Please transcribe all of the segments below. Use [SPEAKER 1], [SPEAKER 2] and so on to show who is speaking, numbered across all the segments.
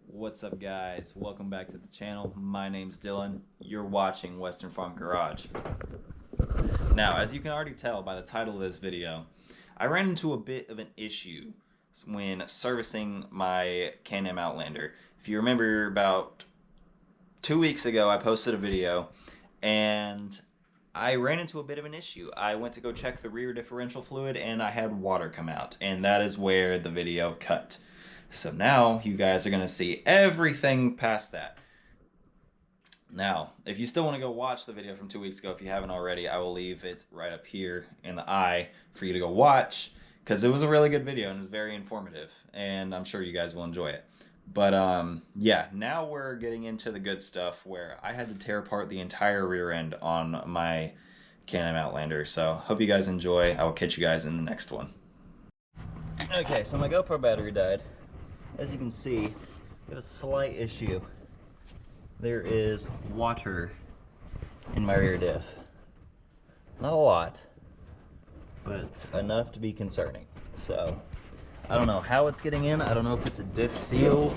[SPEAKER 1] What's up, guys? Welcome back to the channel. My name's Dylan. You're watching Western Farm Garage. Now, as you can already tell by the title of this video, I ran into a bit of an issue when servicing my Can-Am Outlander. If you remember, about 2 weeks ago I posted a video and I ran into a bit of an issue. I went to go check the rear differential fluid and I had water come out, and that is where the video cut. So now you guys are going to see everything past that. Now, if you still want to go watch the video from 2 weeks ago, if you haven't already, I will leave it right up here in the eye for you to go watch, because it was a really good video and it's very informative, and I'm sure you guys will enjoy it. But yeah, now we're getting into the good stuff where I had to tear apart the entire rear end on my Can-Am Outlander. So hope you guys enjoy. I will catch you guys in the next one. Okay, so my GoPro battery died. As you can see, we have a slight issue. There is water in my rear diff. Not a lot, but enough to be concerning. So, I don't know how it's getting in. I don't know if it's a diff seal,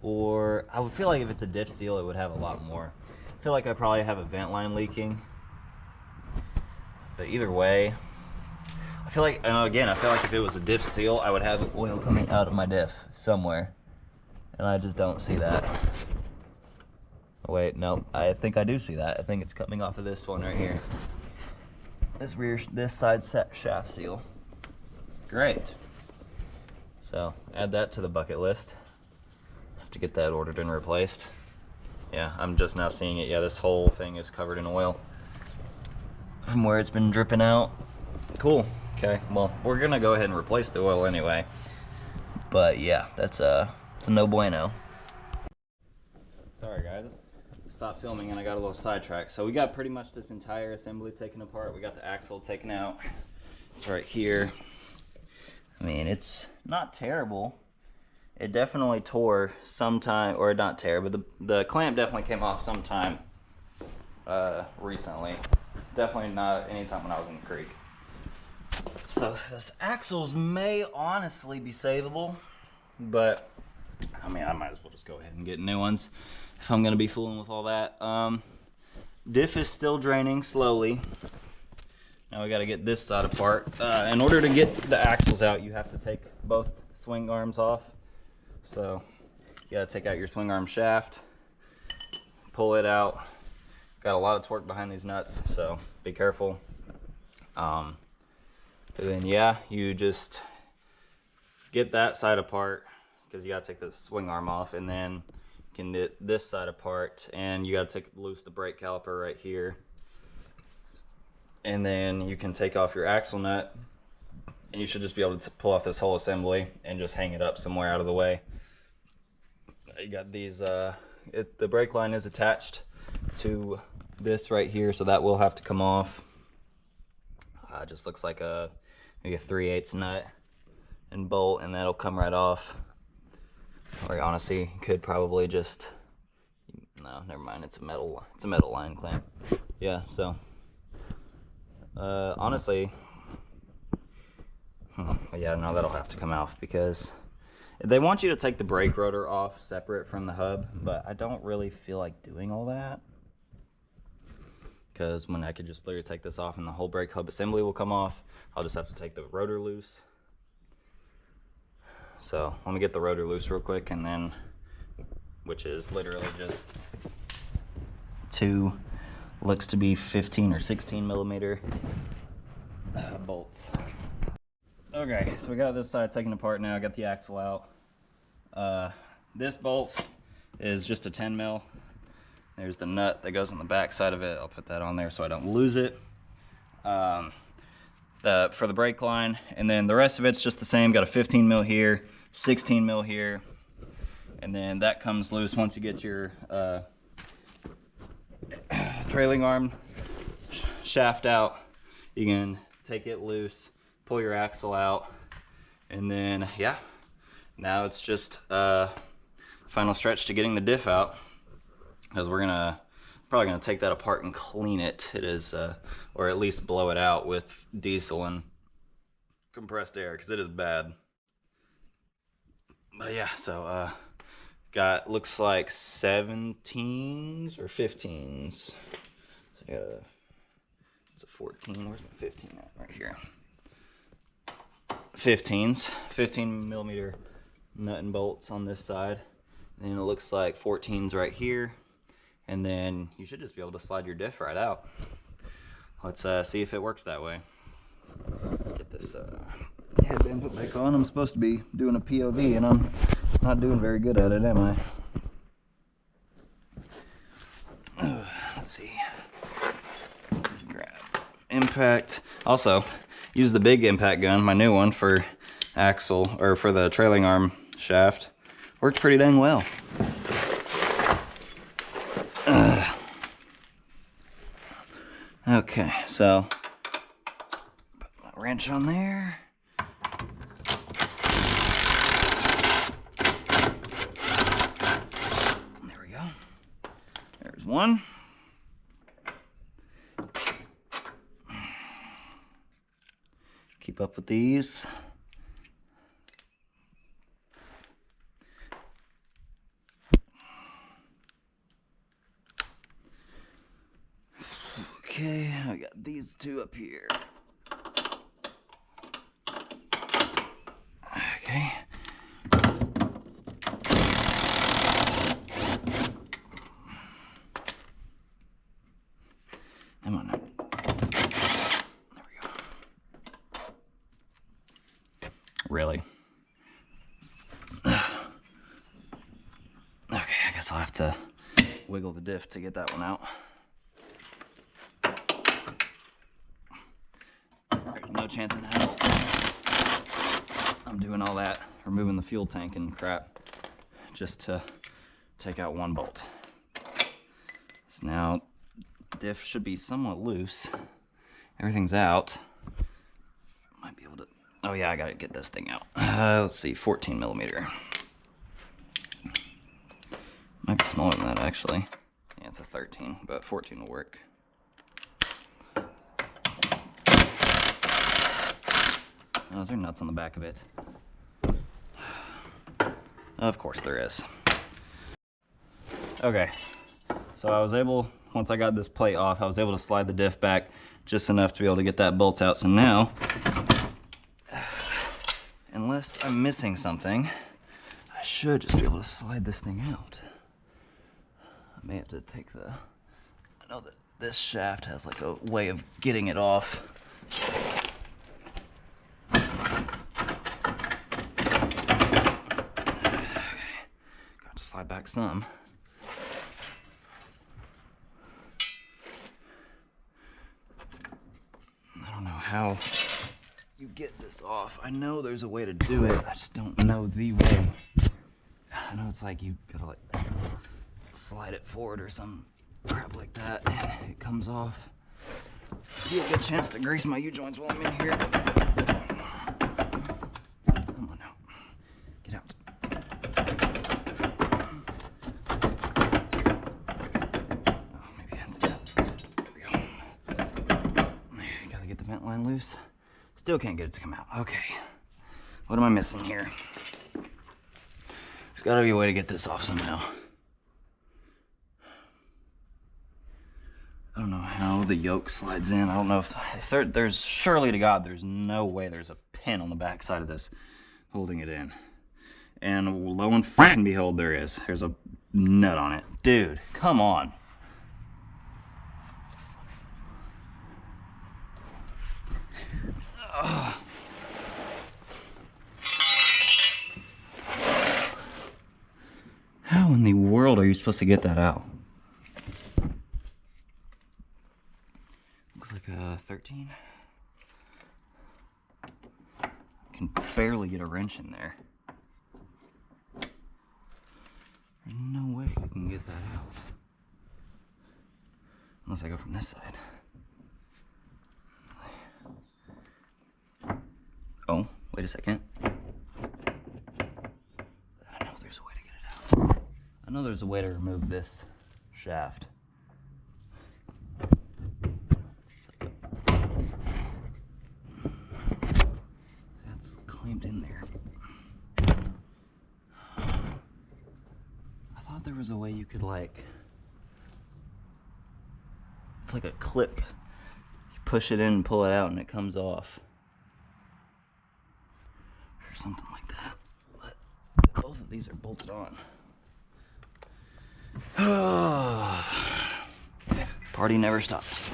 [SPEAKER 1] or I would feel like if it's a diff seal, it would have a lot more. I feel like I probably have a vent line leaking. But either way, I feel like, and again, I feel like if it was a diff seal, I would have oil coming out of my diff somewhere. And I just don't see that. Oh, wait, no, I think I do see that. I think it's coming off of this one right here. This side shaft seal. Great. So, add that to the bucket list. Have to get that ordered and replaced. Yeah, I'm just now seeing it. Yeah, this whole thing is covered in oil from where it's been dripping out. Cool. Okay, well, we're gonna go ahead and replace the oil anyway. But yeah, it's a no bueno. Sorry guys, stopped filming and I got a little sidetracked. So we got pretty much this entire assembly taken apart. We got the axle taken out. It's right here. I mean, it's not terrible. It definitely tore sometime, or not tear, but the clamp definitely came off sometime recently. Definitely not anytime when I was in the creek. So this axles may honestly be savable, but I mean, I might as well just go ahead and get new ones if I'm gonna be fooling with all that. Diff is still draining slowly. Now we gotta get this side apart. In order to get the axles out, you have to take both swing arms off. So you gotta take out your swing arm shaft, pull it out. Got a lot of torque behind these nuts, so be careful. And then yeah, you just get that side apart because you gotta take the swing arm off, and then you can get this side apart, and you gotta take loose the brake caliper right here, and then you can take off your axle nut, and you should just be able to pull off this whole assembly and just hang it up somewhere out of the way. You got these. The brake line is attached to this right here, so that will have to come off. It just looks like maybe a 3/8 nut and bolt, and that'll come right off. Or honestly, could probably just, no, never mind. It's a metal line clamp. Yeah, so honestly, yeah, no, that'll have to come off because they want you to take the brake rotor off separate from the hub, but I don't really feel like doing all that. Because when I could just literally take this off and the whole brake hub assembly will come off, I'll just have to take the rotor loose. So let me get the rotor loose real quick, and then, which is literally just two, looks to be 15 or 16 millimeter bolts. Okay, so we got this side taken apart now. I got the axle out. This bolt is just a 10 mil. There's the nut that goes on the back side of it. I'll put that on there so I don't lose it. For the brake line, and then the rest of it's just the same. Got a 15 mil here, 16 mil here, and then that comes loose once you get your trailing arm shaft out. You can take it loose, pull your axle out, and then yeah, now it's just final stretch to getting the diff out. Because we're probably gonna take that apart and clean it. It is, or at least blow it out with diesel and compressed air, because it is bad. But yeah, so got looks like 17s or 15s. So I got it's a 14. Where's my 15 at? Right here. 15s, 15 millimeter nut and bolts on this side. And then it looks like 14s right here. And then you should just be able to slide your diff right out. Let's see if it works that way. Get this headband put back on. I'm supposed to be doing a POV and I'm not doing very good at it, am I? Let's see. Grab impact. Also, use the big impact gun, my new one, for axle, or for the trailing arm shaft. Worked pretty dang well. Okay, so put my wrench on there. There we go. There's one. Keep up with these. Okay, I got these two up here. Okay. Come on now. There we go. Really? Okay, I guess I'll have to wiggle the diff to get that one out. There's no chance in hell I'm doing all that, removing the fuel tank and crap, just to take out one bolt. So now, diff should be somewhat loose. Everything's out. Might be able to, oh yeah, I gotta get this thing out. Let's see, 14 millimeter. Might be smaller than that actually. Yeah, it's a 13, but 14 will work. Oh, is there nuts on the back of it? Of course there is. Okay, so I was able, once I got this plate off, I was able to slide the diff back just enough to be able to get that bolt out. So now, unless I'm missing something, I should just be able to slide this thing out. I may have to take the, I know that this shaft has like a way of getting it off. Slide back some. I don't know how you get this off. I know there's a way to do it. I just don't know the way. I know it's like you gotta like slide it forward or some crap like that. It comes off. Give you a good chance to grease my U-joints while I'm in here. Come on now. Get out. Line loose. Still can't get it to come out. Okay. What am I missing here? There's gotta be a way to get this off somehow. I don't know how the yoke slides in. I don't know if there's surely to God, there's no way there's a pin on the back side of this holding it in. And lo and fucking behold, there is. There's a nut on it. Dude, come on. How in the world are you supposed to get that out? Looks like a 13. Can barely get a wrench in there. There's no way I can get that out. Unless I go from this side. Oh, wait a second. I know there's a way to get it out. I know there's a way to remove this shaft. That's clamped in there. there was a way you could like, it's like a clip. You push it in and pull it out and it comes off. Or something like that. But both of these are bolted on. Party never stops.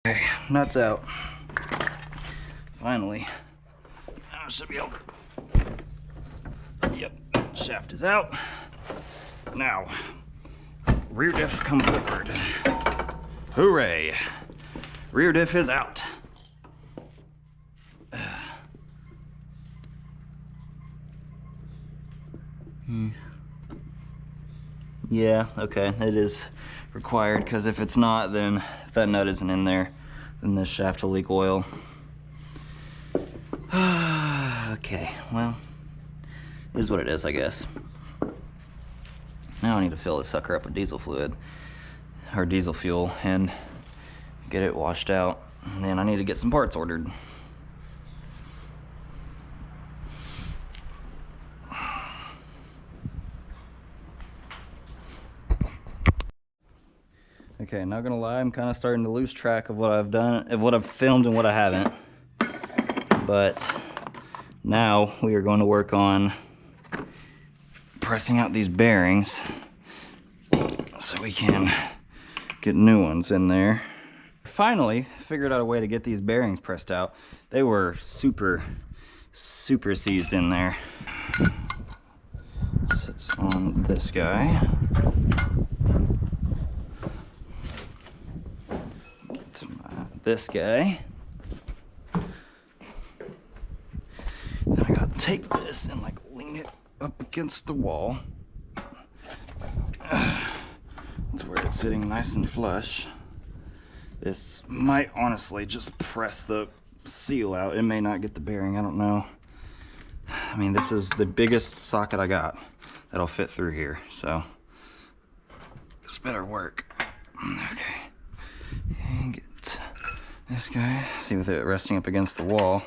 [SPEAKER 1] Okay, nuts out. Finally. I should be able to... Yep, shaft is out. Now, rear diff come forward. Hooray! Rear diff is out. Yeah, okay, it is required, because if it's not, then if that nut isn't in there, then this shaft will leak oil. Okay, well, it is what it is, I guess. Now I need to fill this sucker up with diesel fluid, or diesel fuel, and get it washed out. And then I need to get some parts ordered. Okay, not gonna lie, I'm kind of starting to lose track of what I've done, of what I've filmed and what I haven't. But now we are going to work on pressing out these bearings so we can get new ones in there. Finally figured out a way to get these bearings pressed out. They were super seized in there. Sits on this guy. Get to this guy. Then I gotta take this and like lean it up against the wall. That's where it's sitting nice and flush. This might honestly just press the seal out. It may not get the bearing, I don't know. I mean, this is the biggest socket I got that'll fit through here, so this better work. Okay, and get this guy. See, with it resting up against the wall,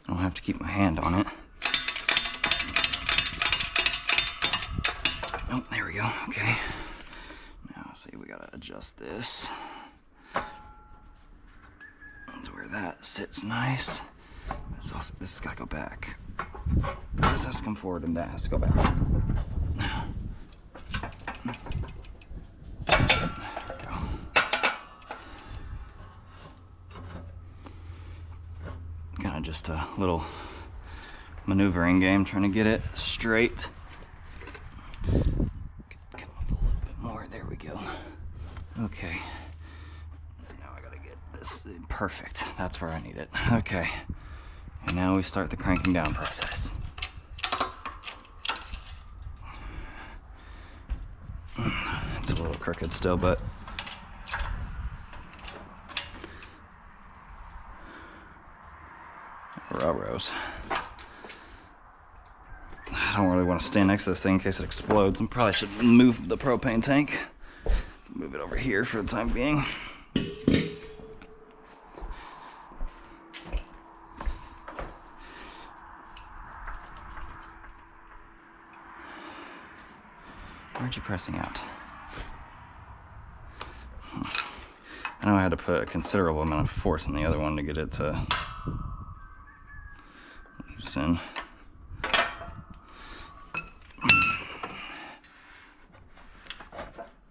[SPEAKER 1] I don't have to keep my hand on it. Oh, there we go, okay. Now, see, we gotta adjust this. That's where that sits nice. This has gotta go back. This has to come forward and that has to go back. There we go. Kind of just a little maneuvering game, trying to get it straight. Come up a little bit more. There we go. Okay. Now I gotta get this perfect. That's where I need it. Okay. And now we start the cranking down process. It's a little crooked still, but railroads. I don't really want to stand next to this thing in case it explodes. I probably should move the propane tank. Move it over here for the time being. Aren't you pressing out? I know I had to put a considerable amount of force on the other one to get it to loosen. There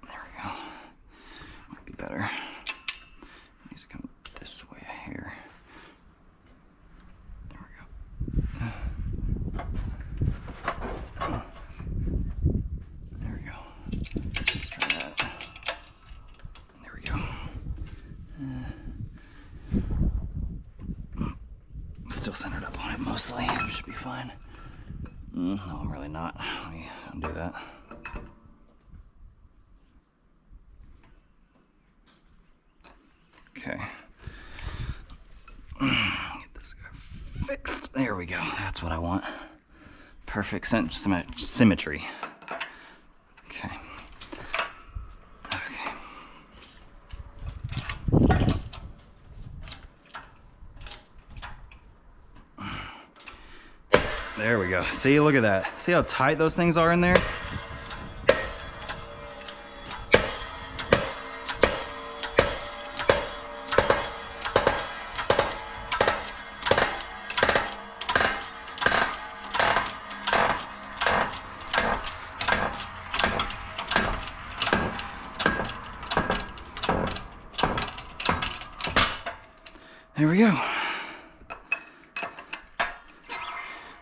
[SPEAKER 1] we go. Might be better. It needs to come this way here. There we go. There we go. Let's try that. There we go. Still centered up on it mostly. Should be fine. No, I'm really not. Let me undo that. Okay. Get this guy fixed. There we go. That's what I want. Perfect symmetry. Okay. Okay. go. See, look at that. See how tight those things are in there? There we go.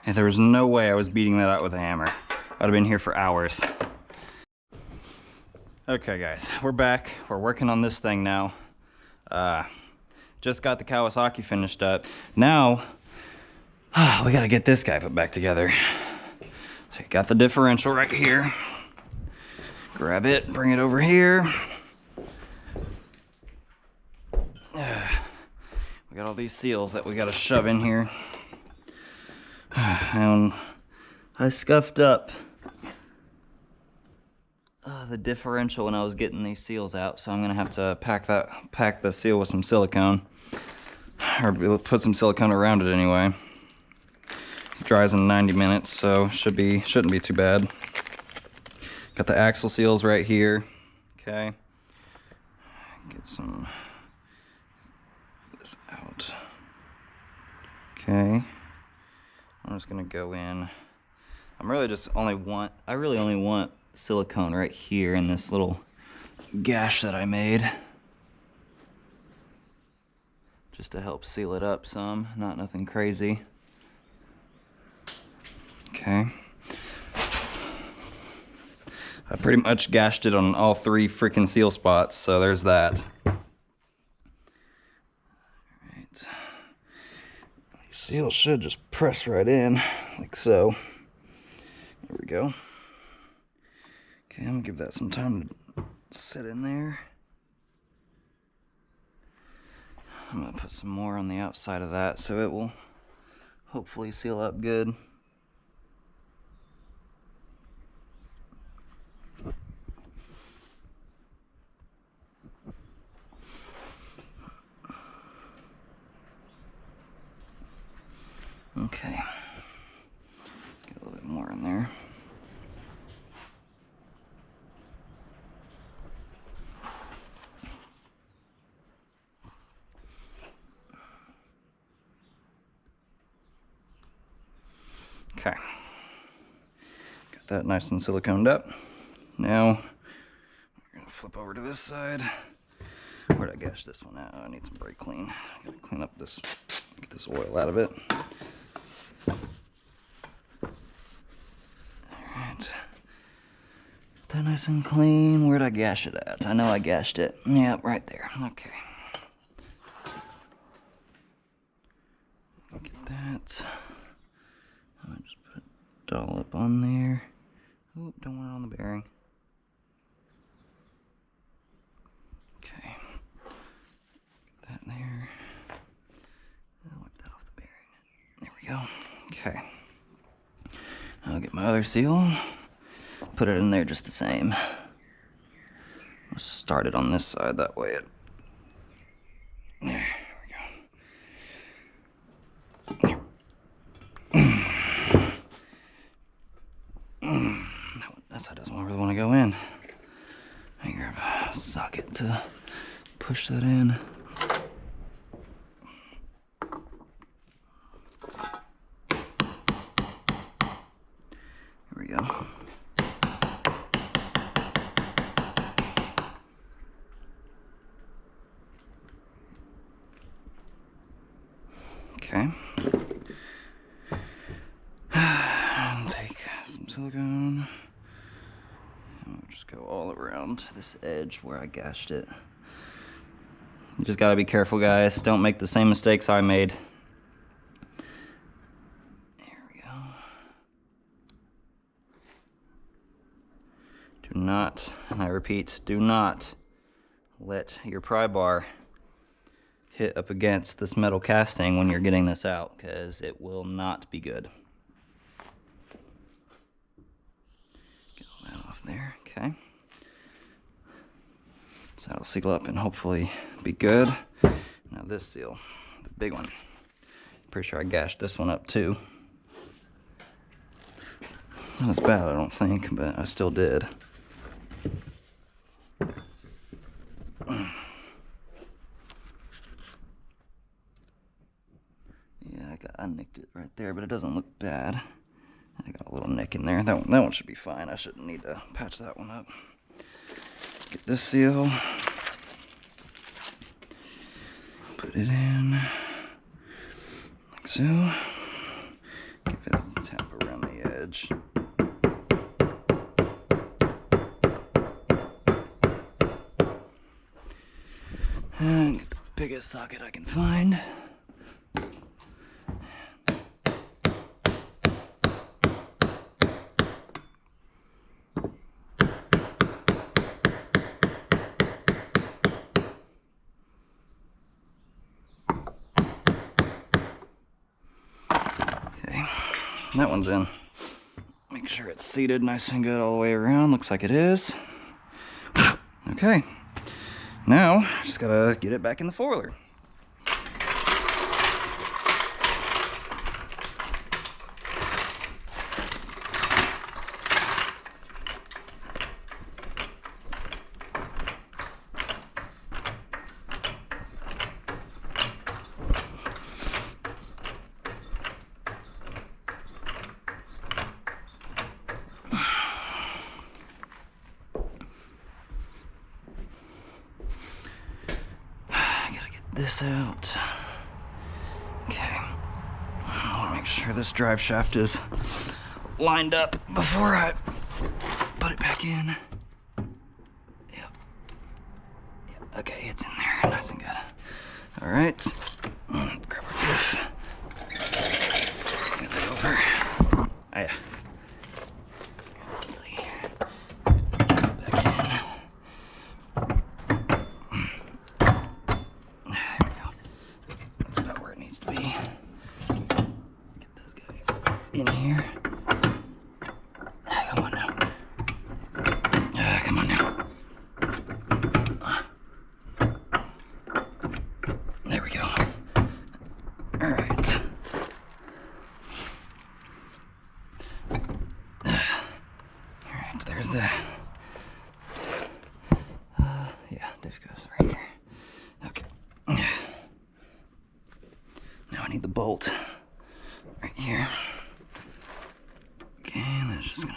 [SPEAKER 1] And there was no way I was beating that out with a hammer. I'd have been here for hours. Okay guys, we're back. We're working on this thing now. Just got the Kawasaki finished up. Now, we gotta get this guy put back together. So you got the differential right here. Grab it, bring it over here. We got all these seals that we gotta shove in here. And I scuffed up the differential when I was getting these seals out, so I'm gonna have to pack the seal with some silicone, or put some silicone around it anyway. It dries in 90 minutes, so shouldn't be too bad. Got the axle seals right here. Okay, get some this out. Okay, I'm just gonna go in. I really only want silicone right here in this little gash that I made, just to help seal it up some, nothing crazy. Okay, I pretty much gashed it on all 3 freaking seal spots, so there's that. Seal should just press right in, like so. There we go. Okay, I'm gonna give that some time to sit in there. I'm gonna put some more on the outside of that so it will hopefully seal up good. Okay, get a little bit more in there. Okay, got that nice and siliconed up. Now we're gonna flip over to this side. Where'd I gash this one out? Oh, I need some brake clean. I gotta clean up this, get this oil out of it. Alright, that nice and clean. Where'd I gash it at? I know I gashed it. Yep, right there. Okay. Look at that. I'll just put a dollop on there. Oop, don't want it on the bearing. Okay. Get that there. I'll wipe that off the bearing. There we go. Okay. I'll get my other seal. Put it in there just the same. I'll start it on this side, that way it... There we go. That side doesn't really want to go in. I can grab a socket to push that in. Here we go. Okay. Take some silicone. And we'll just go all around this edge where I gashed it. You just gotta be careful, guys. Don't make the same mistakes I made. There we go. Do not, and I repeat, do not let your pry bar hit up against this metal casting when you're getting this out, because it will not be good. Get all that off there, okay. So that'll seal up and hopefully be good. Now this seal, the big one, pretty sure I gashed this one up too.
[SPEAKER 2] Not as bad, I don't think, but I still did. Yeah, I nicked it right there, but it doesn't look bad. I got a little nick in there. That one should be fine. I shouldn't need to patch that one up. Get this seal. Put it in like so. Give it a tap around the edge. And get the biggest socket I can find. That one's in. Make sure it's seated nice and good all the way around. Looks like it is. Okay. Now, just gotta get it back in the four-wheeler. This out. Okay. I want to make sure this drive shaft is lined up before I put it back in. Yep. Okay, it's in there. Nice and good. All right. Grab our diff. Get it over. Oh, yeah. In here. Come on now. Come on now. There we go. All right. All right, there's the... yeah, diff goes right here. Okay. Now I need the bolt right here. Just gonna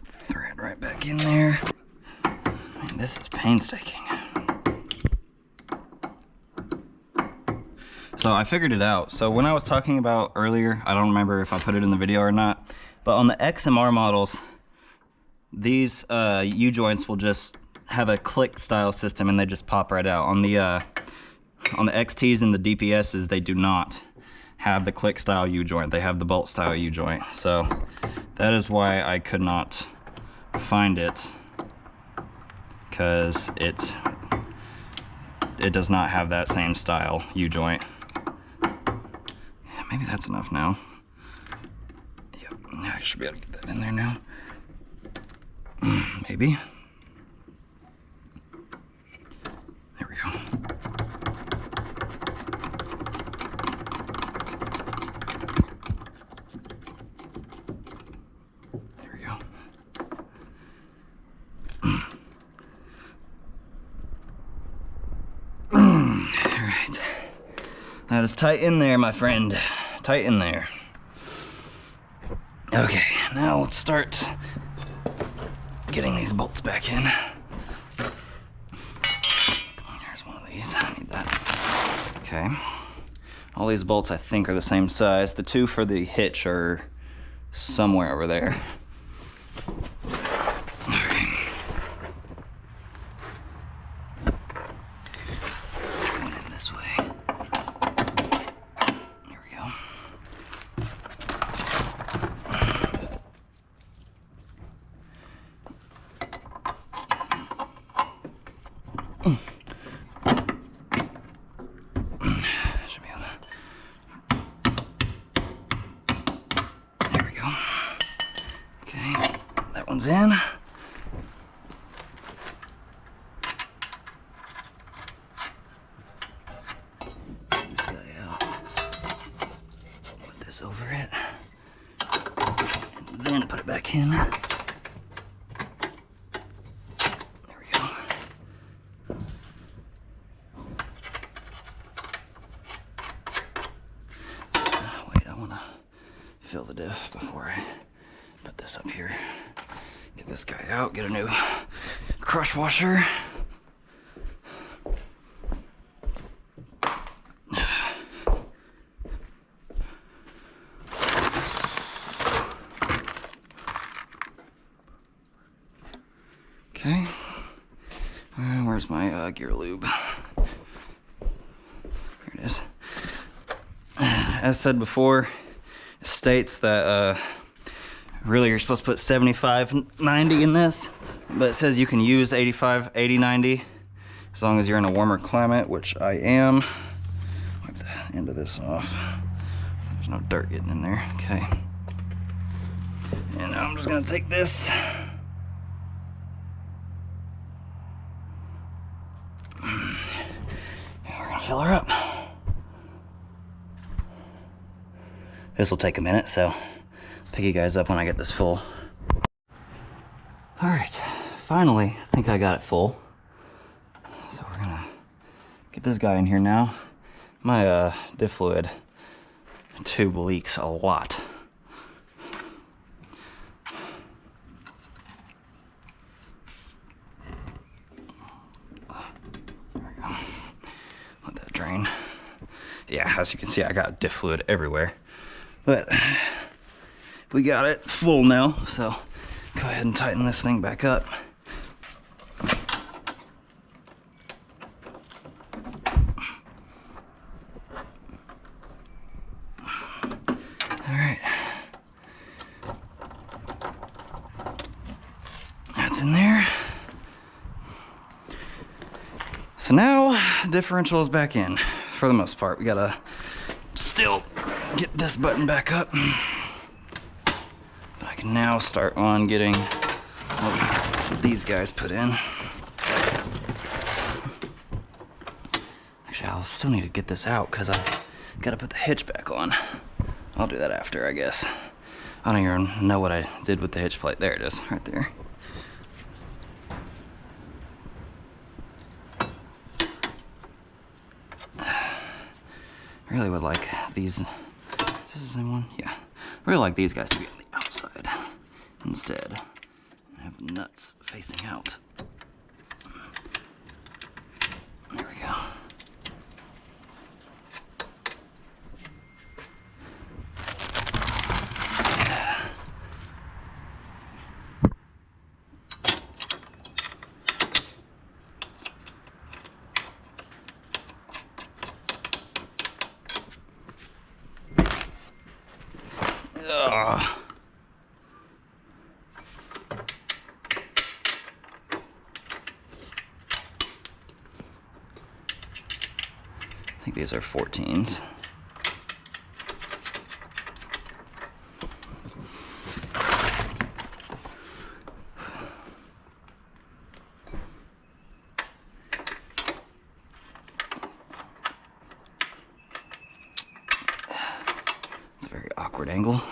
[SPEAKER 2] thread right back in there. Man, this is painstaking. So I figured it out. So when I was talking about earlier, I don't remember if I put it in the video or not, but on the XMR models, these U-joints will just have a click style system and they just pop right out. On the XTs and the DPSs, they do not have the click style U-joint. They have the bolt style U-joint. So that is why I could not find it, because it does not have that same style U-joint. Yeah, maybe that's enough now. Yep, I should be able to get that in there now. Maybe. There we go. That is tight in there, my friend. Tight in there. Okay, now let's start getting these bolts back in. Here's one of these. I need that. Okay. All these bolts I think are the same size. The two for the hitch are somewhere over there. One's in. This guy out. Put this over it. And then put it back in. There we go. Wait, I want to fill the diff before I put this up here. Get this guy out, get a new crush washer. Okay, where's my gear lube? Here it is. As said before, it states that really you're supposed to put 75/90 in this, but it says you can use 85, 80, 90 as long as you're in a warmer climate, which I am. Wipe the end of this off. There's no dirt getting in there. Okay. And now I'm just gonna take this. Fill her up. This will take a minute, so pick you guys up when I get this full. All right, finally, I think I got it full. So we're gonna get this guy in here now. My diff fluid tube leaks a lot. Drain. Yeah, as you can see, I got diff fluid everywhere, but we got it full now, so go ahead and tighten this thing back up. All right, that's in there. So now the differential is back in for the most part. We gotta still get this button back up. But I can now start on getting these guys put in. Actually, I'll still need to get this out because I gotta put the hitch back on. I'll do that after, I guess. I don't even know what I did with the hitch plate. There it is, right there. I really would like these. Is this the same one? Yeah. I really like these guys to be on the outside instead. I have nuts facing out. There we go. I think these are 14s. It's a very awkward angle.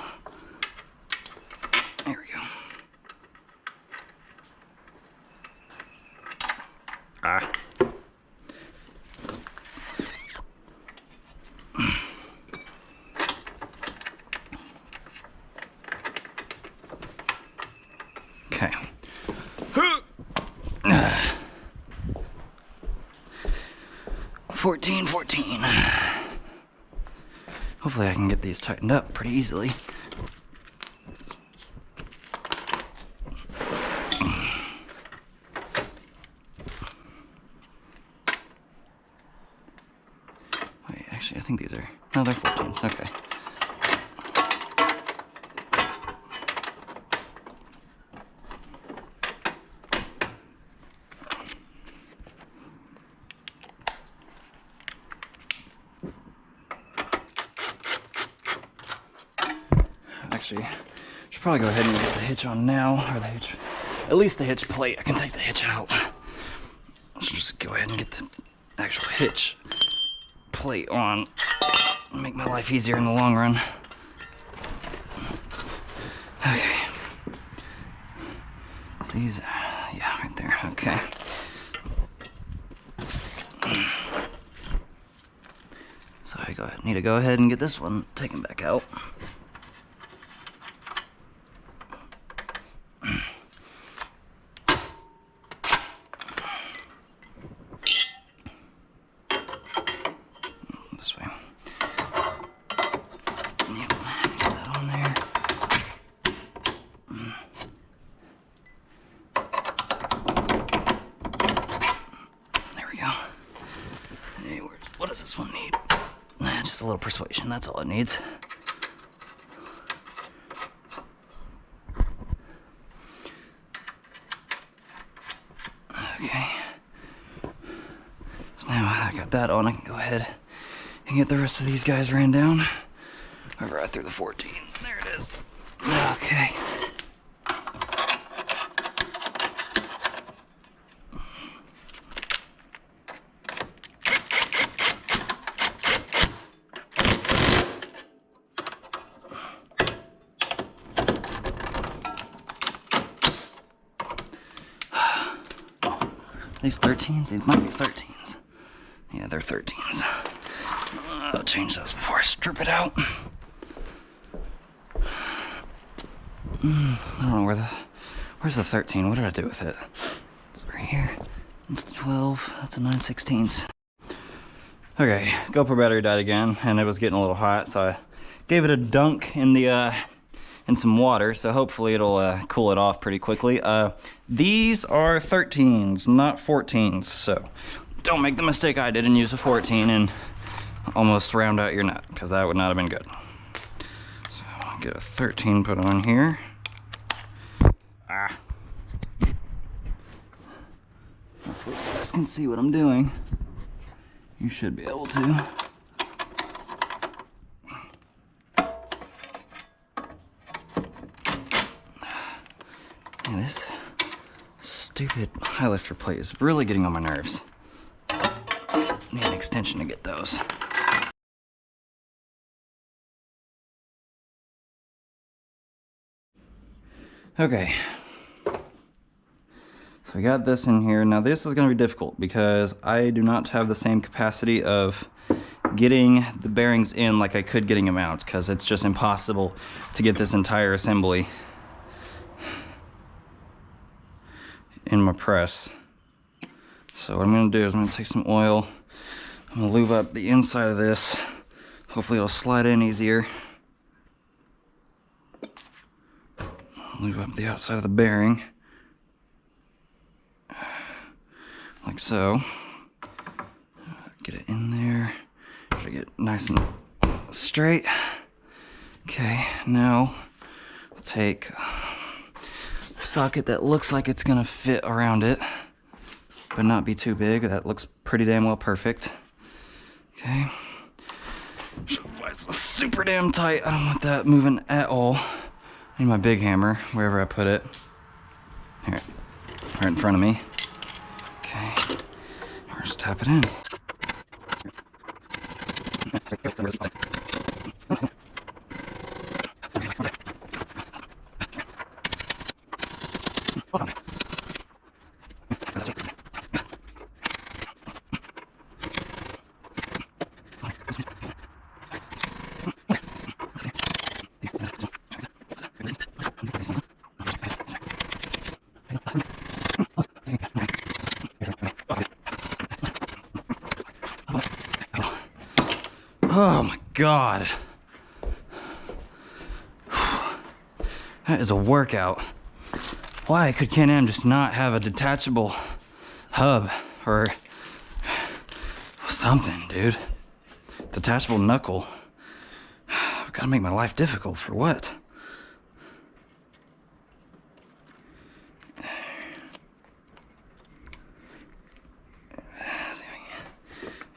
[SPEAKER 2] There we go. Ah. Okay. 14, 14. Hopefully I can get these tightened up pretty easily. Wait, actually I think these are, no, they're 14s, okay. Actually, should probably go ahead and get the hitch on now, or the hitch, at least the hitch plate. I can take the hitch out. Let's just go ahead and get the actual hitch plate on. Make my life easier in the long run. Okay. These, yeah, right there. Okay. So I need to go ahead and get this one taken back out. This way. Yep, get that on there. There we go. Hey, what does this one need? Just a little persuasion, that's all it needs. Okay. So now I got that on, I can go ahead and get the rest of these guys ran down. Over right through the 14. There it is. Okay. These 13s, these might be 13s. Yeah, they're 13s. I'll change those before I strip it out. I don't know where's the 13? What did I do with it? It's right here. It's the 12. That's a 9/16. Okay, GoPro battery died again, and it was getting a little hot, so I gave it a dunk in the in some water, so hopefully it'll cool it off pretty quickly. These are 13s, not 14s, so don't make the mistake I did and use a 14 and almost round out your nut, because that would not have been good. So I'll get a 13 put on here. Hopefully you guys can see what I'm doing. You should be able to. Man, this stupid high lifter plate is really getting on my nerves. Need an extension to get those. Okay. So we got this in here. Now this is going to be difficult because I do not have the same capacity of getting the bearings in like I could getting them out, because it's just impossible to get this entire assembly in my press. So what I'm going to do is I'm going to take some oil. I'm going to lube up the inside of this. Hopefully it'll slide in easier. Lube up the outside of the bearing. Like so. Get it in there. Try to get it nice and straight. Okay, now we'll take a socket that looks like it's gonna fit around it, but not be too big. That looks pretty damn well perfect. Okay. It's super damn tight. I don't want that moving at all. I need my big hammer, wherever I put it. Here, right in front of me. Okay, I'll just tap it in. Oh my God. That is a workout. Why could Can-Am just not have a detachable hub or something, dude? Detachable knuckle. I've got to make my life difficult for what?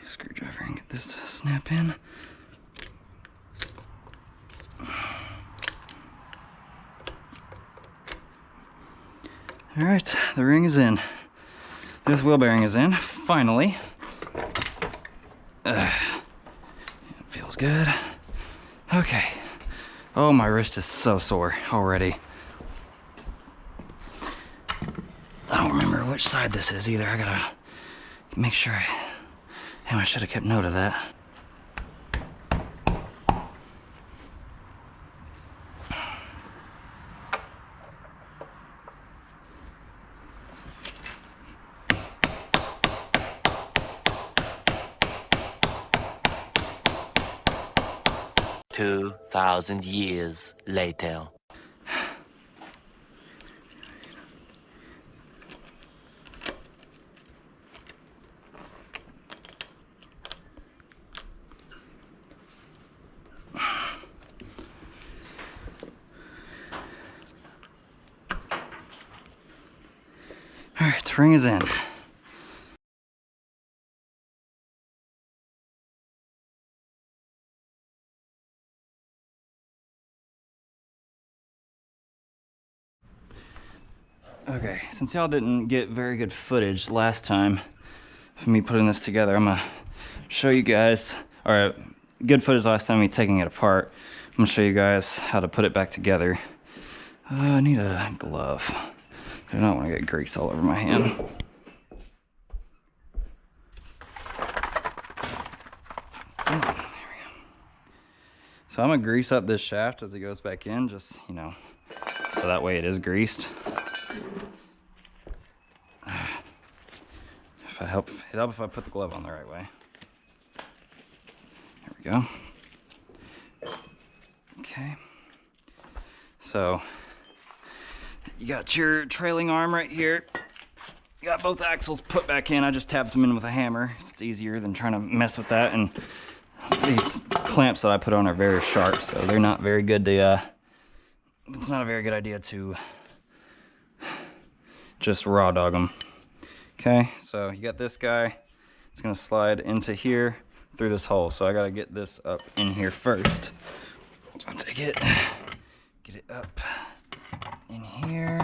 [SPEAKER 2] Screwdriver and get this to snap in. All right, the ring is in. This wheel bearing is in, finally. It feels good. Okay. Oh, my wrist is so sore already. I don't remember which side this is either. I gotta make sure I should have kept note of that.
[SPEAKER 3] $2,000 years later.
[SPEAKER 2] All right, the ring is in. Okay, since y'all didn't get very good footage last time of me putting this together, I'm gonna show you guys, or good footage last time of me taking it apart. I'm gonna show you guys how to put it back together. I need a glove. I do not want to get grease all over my hand. There we go. So I'm gonna grease up this shaft as it goes back in, just, you know, so that way it is greased. If it'd help if I put the glove on the right way. There we go. Okay. So you got your trailing arm right here. You got both axles put back in. I just tapped them in with a hammer. It's easier than trying to mess with that. And these clamps that I put on are very sharp, so they're not very good to, it's not a very good idea to just raw dog them. Okay, so you got this guy. It's gonna slide into here through this hole. So I gotta get this up in here first. So I'll take it, get it up in here,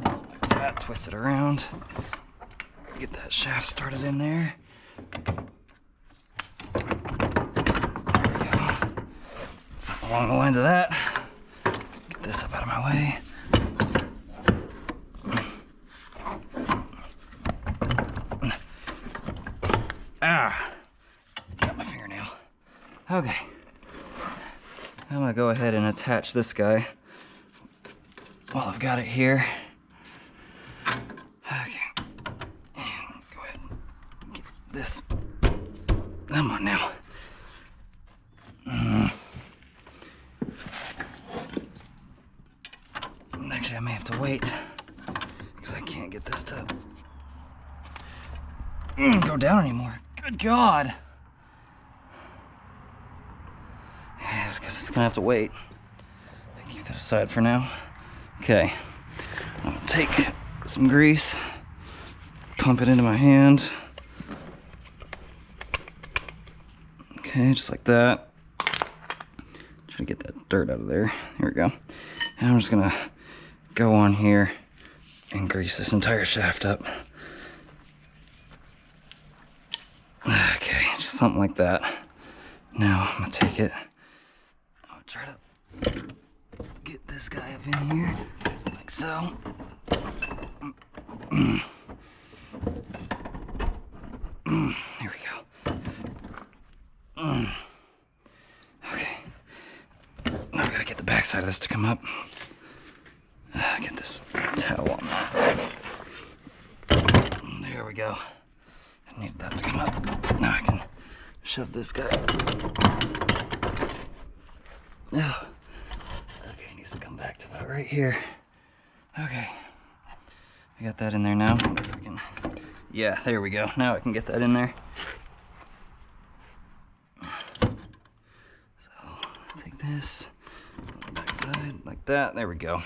[SPEAKER 2] like that, twist it around, get that shaft started in there. There we go. Something along the lines of that. Get this up out of my way. Ah, got my fingernail. Okay, I'm gonna go ahead and attach this guy while I've got it here. Okay, and go ahead and get this. Come on now. Actually, I may have to wait because I can't get this to go down anymore. Good God. Yeah, I guess it's gonna have to wait. Keep that aside for now. Okay, I'm gonna take some grease, pump it into my hand. Okay, just like that. Try to get that dirt out of there. Here we go. And I'm just gonna go on here and grease this entire shaft up. Okay, just something like that. Now I'm gonna take it. I'll try to get this guy up in here, like so. There we go. Okay. Now we gotta get the back side of this to come up. Get this towel on that. There we go. I need that to come up. Now I can shove this guy. Oh. Okay, it needs to come back to about right here. Okay. I got that in there now. Yeah, there we go. Now I can get that in there. So, take this on the back side like that. There we go.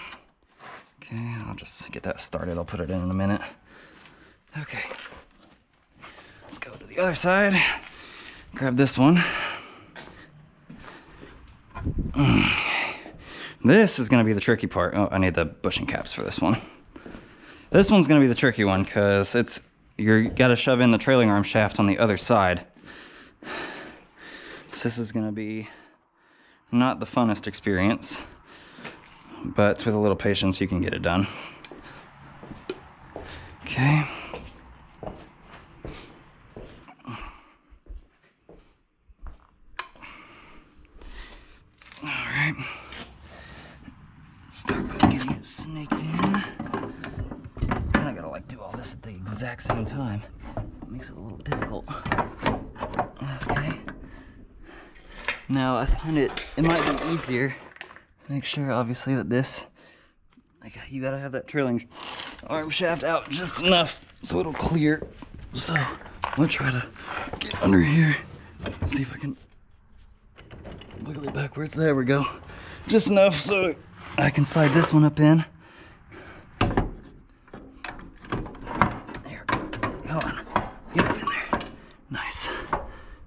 [SPEAKER 2] Okay, I'll just get that started. I'll put it in a minute. Okay. Let's go to the other side. Grab this one. This is going to be the tricky part. Oh, I need the bushing caps for this one. This one's going to be the tricky one because you got to shove in the trailing arm shaft on the other side. So this is going to be not the funnest experience, but with a little patience you can get it done. Okay. Alright. Start by getting it snaked in. And I gotta like do all this at the exact same time. It makes it a little difficult. Okay. Now I find it might be easier. Make sure obviously that this, like, you gotta have that trailing arm shaft out just enough so it'll clear. So I'm gonna try to get under here. See if I can wiggle it backwards. There we go. Just enough so I can slide this one up in. There, go on. Get up in there. Nice.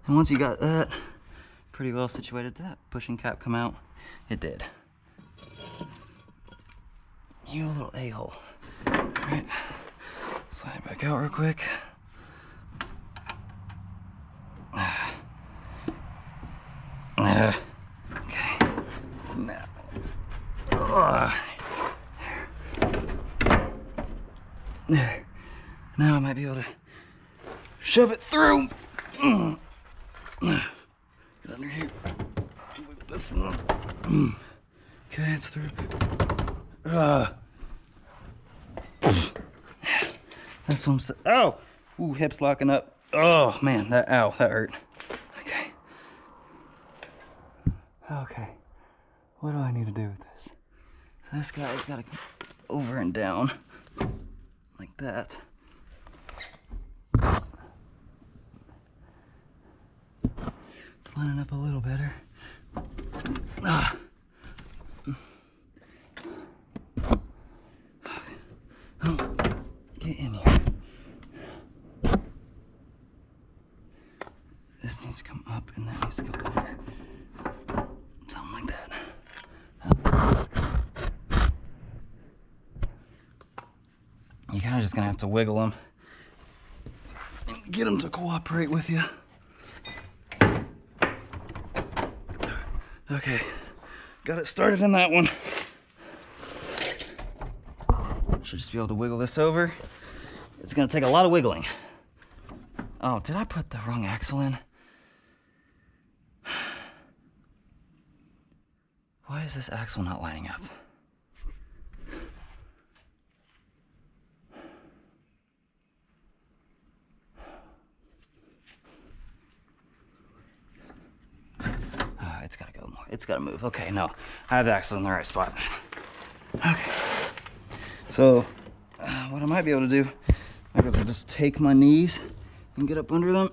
[SPEAKER 2] And once you got that pretty well situated, did that pushing cap come out? It did. You little a-hole. Alright. Slide it back out real quick. Okay. Now. There. Now I might be able to shove it through. Get under here. With this one. Okay, it's through. That's what I'm saying. Oh! Ooh, hips locking up. Oh, man, that hurt. Okay. Okay. What do I need to do with this? So this guy's got to come over and down like that. It's lining up a little better. Get in here. This needs to come up and that needs to go over. Something like that. How's that? You're kind of just gonna have to wiggle them and get them to cooperate with you. Okay, got it started in that one. Should just be able to wiggle this over. It's gonna take a lot of wiggling. Oh, did I put the wrong axle in? Why is this axle not lining up? It's gotta go more. It's gotta move. Okay, no. I have the axle in the right spot. Okay. So, what I might be able to do, I might be able to just take my knees and get up under them.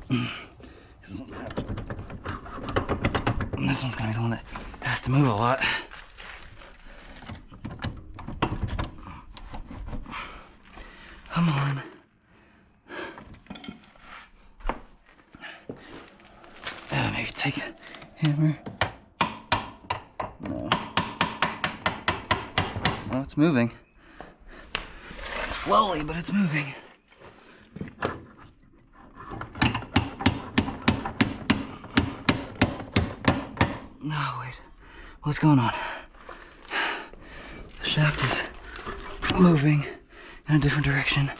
[SPEAKER 2] This one's gonna and this one's gonna be the one that has to move a lot. Come on. Maybe take a hammer. No. Well, it's moving. Slowly, but it's moving. No, wait. What's going on? The shaft is moving in a different direction.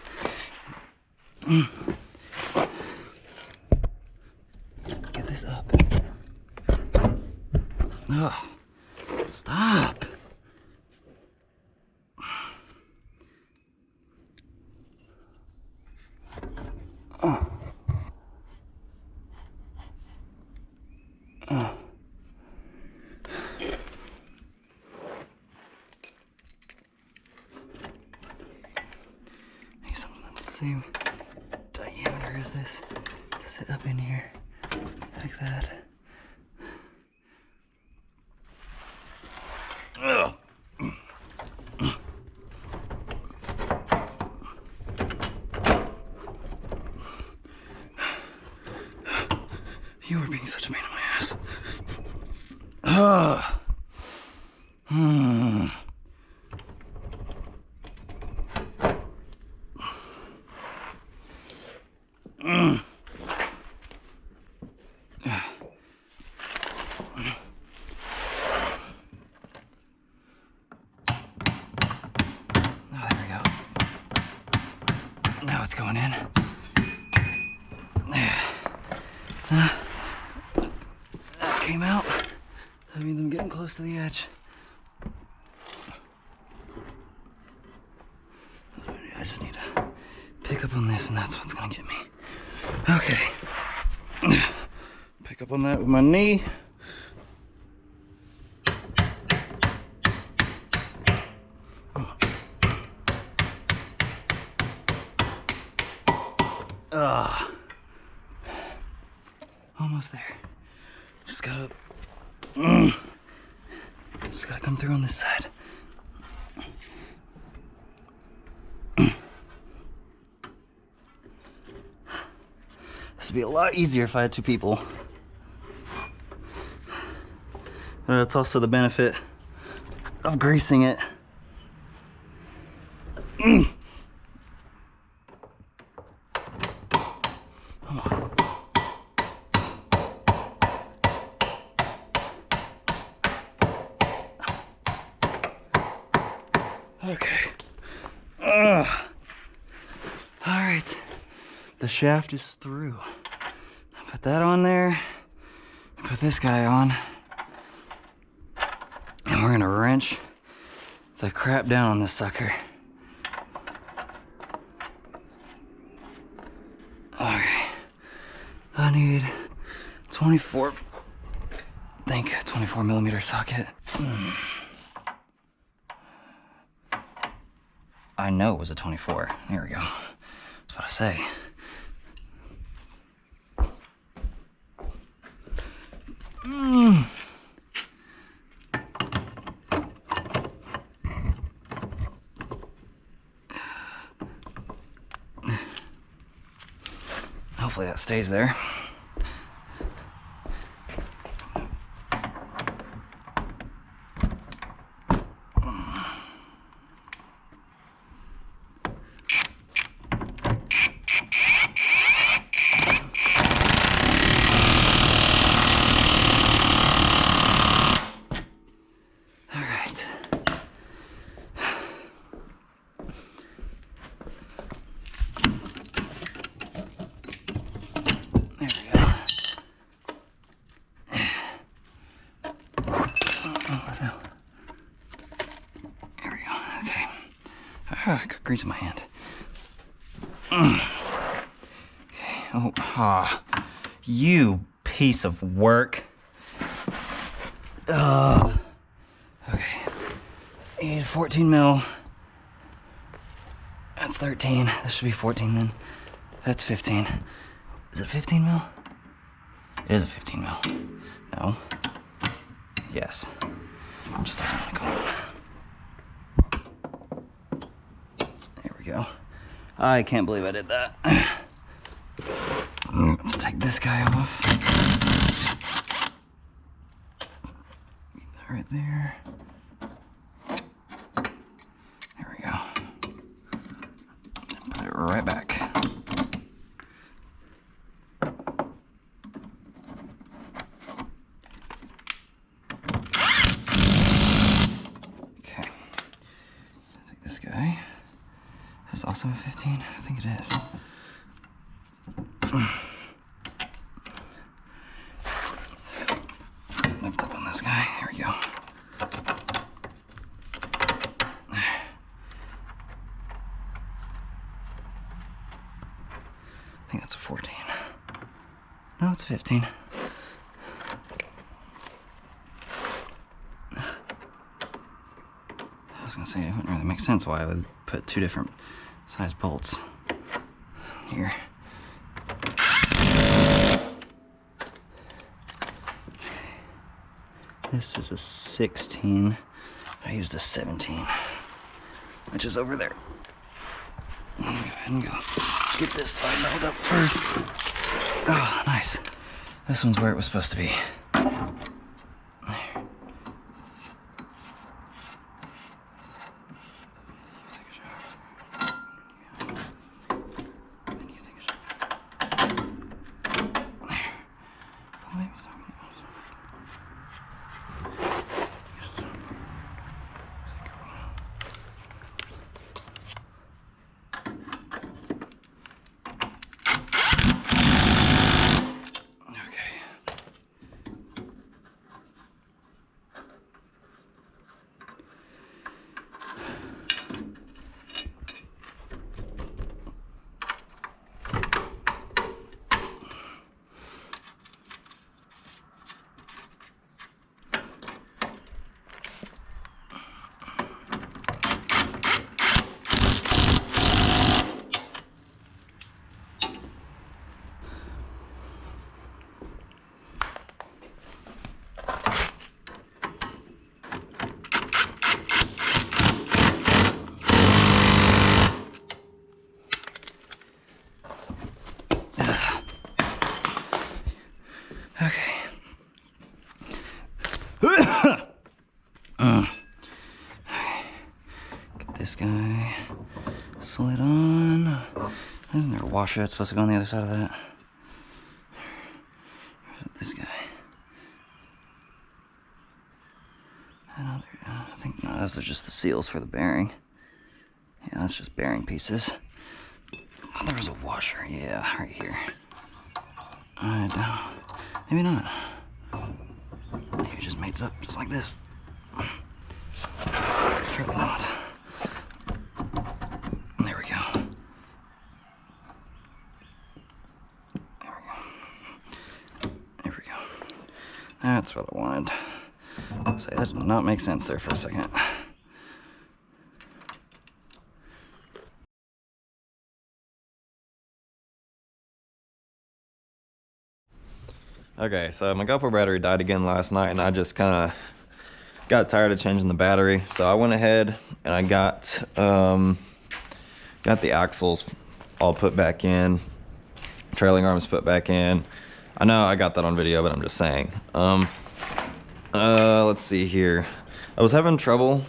[SPEAKER 2] Get this up. Oh, stop. Oh. Oh. Maybe something that's the same diameter as this. Sit up in here like that. Ugh. You were being such a pain in my ass. Ugh. Oh, there we go. it's going in. That came out. That means I'm getting close to the edge. I just need to pick up on this, and that's what's gonna get me. Okay. Pick up on that with my knee. Almost there. Just gotta come through on this side. This would be a lot easier if I had two people. But that's also the benefit of greasing it. Okay. All right. The shaft is through. Put that on there. Put this guy on. And we're gonna wrench the crap down on this sucker. Okay. I need 24, I think 24 millimeter socket. I know it was a 24. There we go. That's what I say. Hopefully that stays there. I got grease in my hand. Okay. Oh, you piece of work. Okay. I need 14 mil. That's 13. This should be 14 then. That's 15. Is it 15 mil? It is a 15 mil. No. Yes. It just doesn't want to go. Go. I can't believe I did that. Let's take this guy off. Right there. There we go. Put it right back. Okay. Take this guy. Is this also a 15? I think it is. Lift up on this guy. Here we go. I think that's a 14. No, it's a 15. I was gonna say it wouldn't really make sense why I would put two different size bolts here. This is a 16. I used a 17, which is over there. Go ahead and go. Get this side nailed up first. Oh, nice. This one's where it was supposed to be. slid on. Isn't there a washer that's supposed to go on the other side of that? Where's this guy? I think no, those are just the seals for the bearing. Yeah, that's just bearing pieces. Oh, there was a washer, yeah, right here. Maybe not. Maybe it just mates up just like this. Probably not. There we go. There we go. That's what I wanted. Say that did not make sense there for a second.
[SPEAKER 1] Okay, so my GoPro battery died again last night, and I just kind of got tired of changing the battery. So I went ahead and I got the axles all put back in, trailing arms put back in. I know I got that on video, but I'm just saying. Let's see here. I was having trouble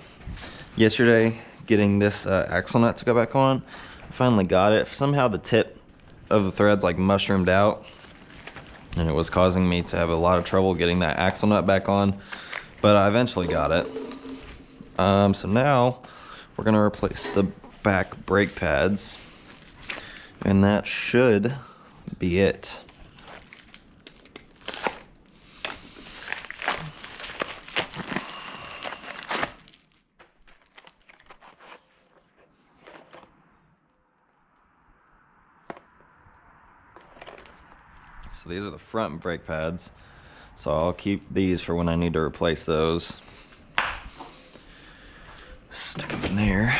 [SPEAKER 1] yesterday getting this axle nut to go back on. I finally got it. Somehow the tip of the threads like mushroomed out, and it was causing me to have a lot of trouble getting that axle nut back on, but I eventually got it. So now we're gonna replace the back brake pads, and that should be it. So these are the front brake pads. So I'll keep these for when I need to replace those. Stick them in there.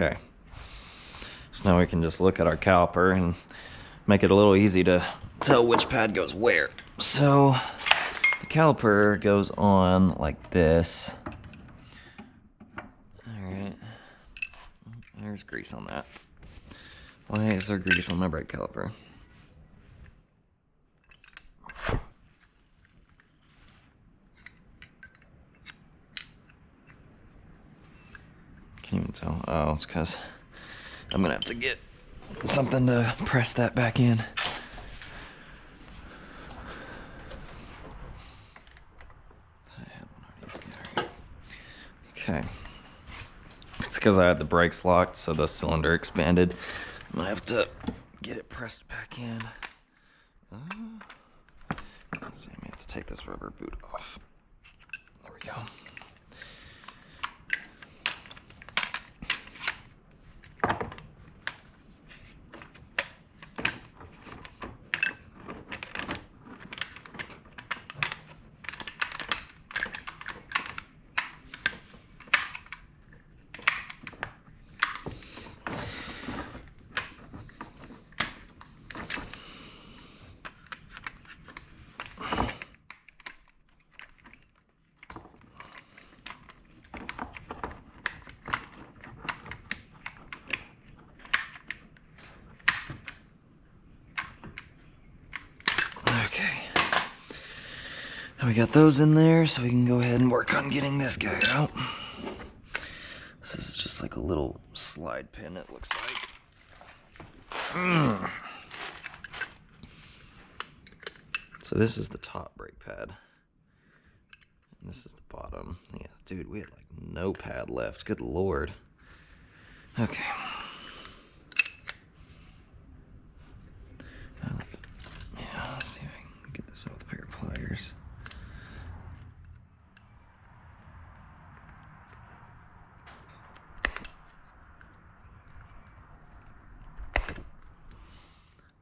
[SPEAKER 1] Okay, so now we can just look at our caliper and make it a little easy to tell which pad goes where. So the caliper goes on like this. All right, there's grease on that. Why is there grease on my brake caliper? Can't even tell. Oh, it's because I'm gonna have to get something to press that back in. Okay. It's because I had the brakes locked, so the cylinder expanded. I'm gonna have to get it pressed back in. Let's see, I may have to take this rubber boot off. There we go. Okay, now we got those in there, so we can go ahead and work on getting this guy out. This is just like a little slide pin, it looks like. So this is the top brake pad, and this is the bottom. Yeah, dude, we had like no pad left, good lord. Okay. Yeah, let's see if I can get this out with a pair of pliers.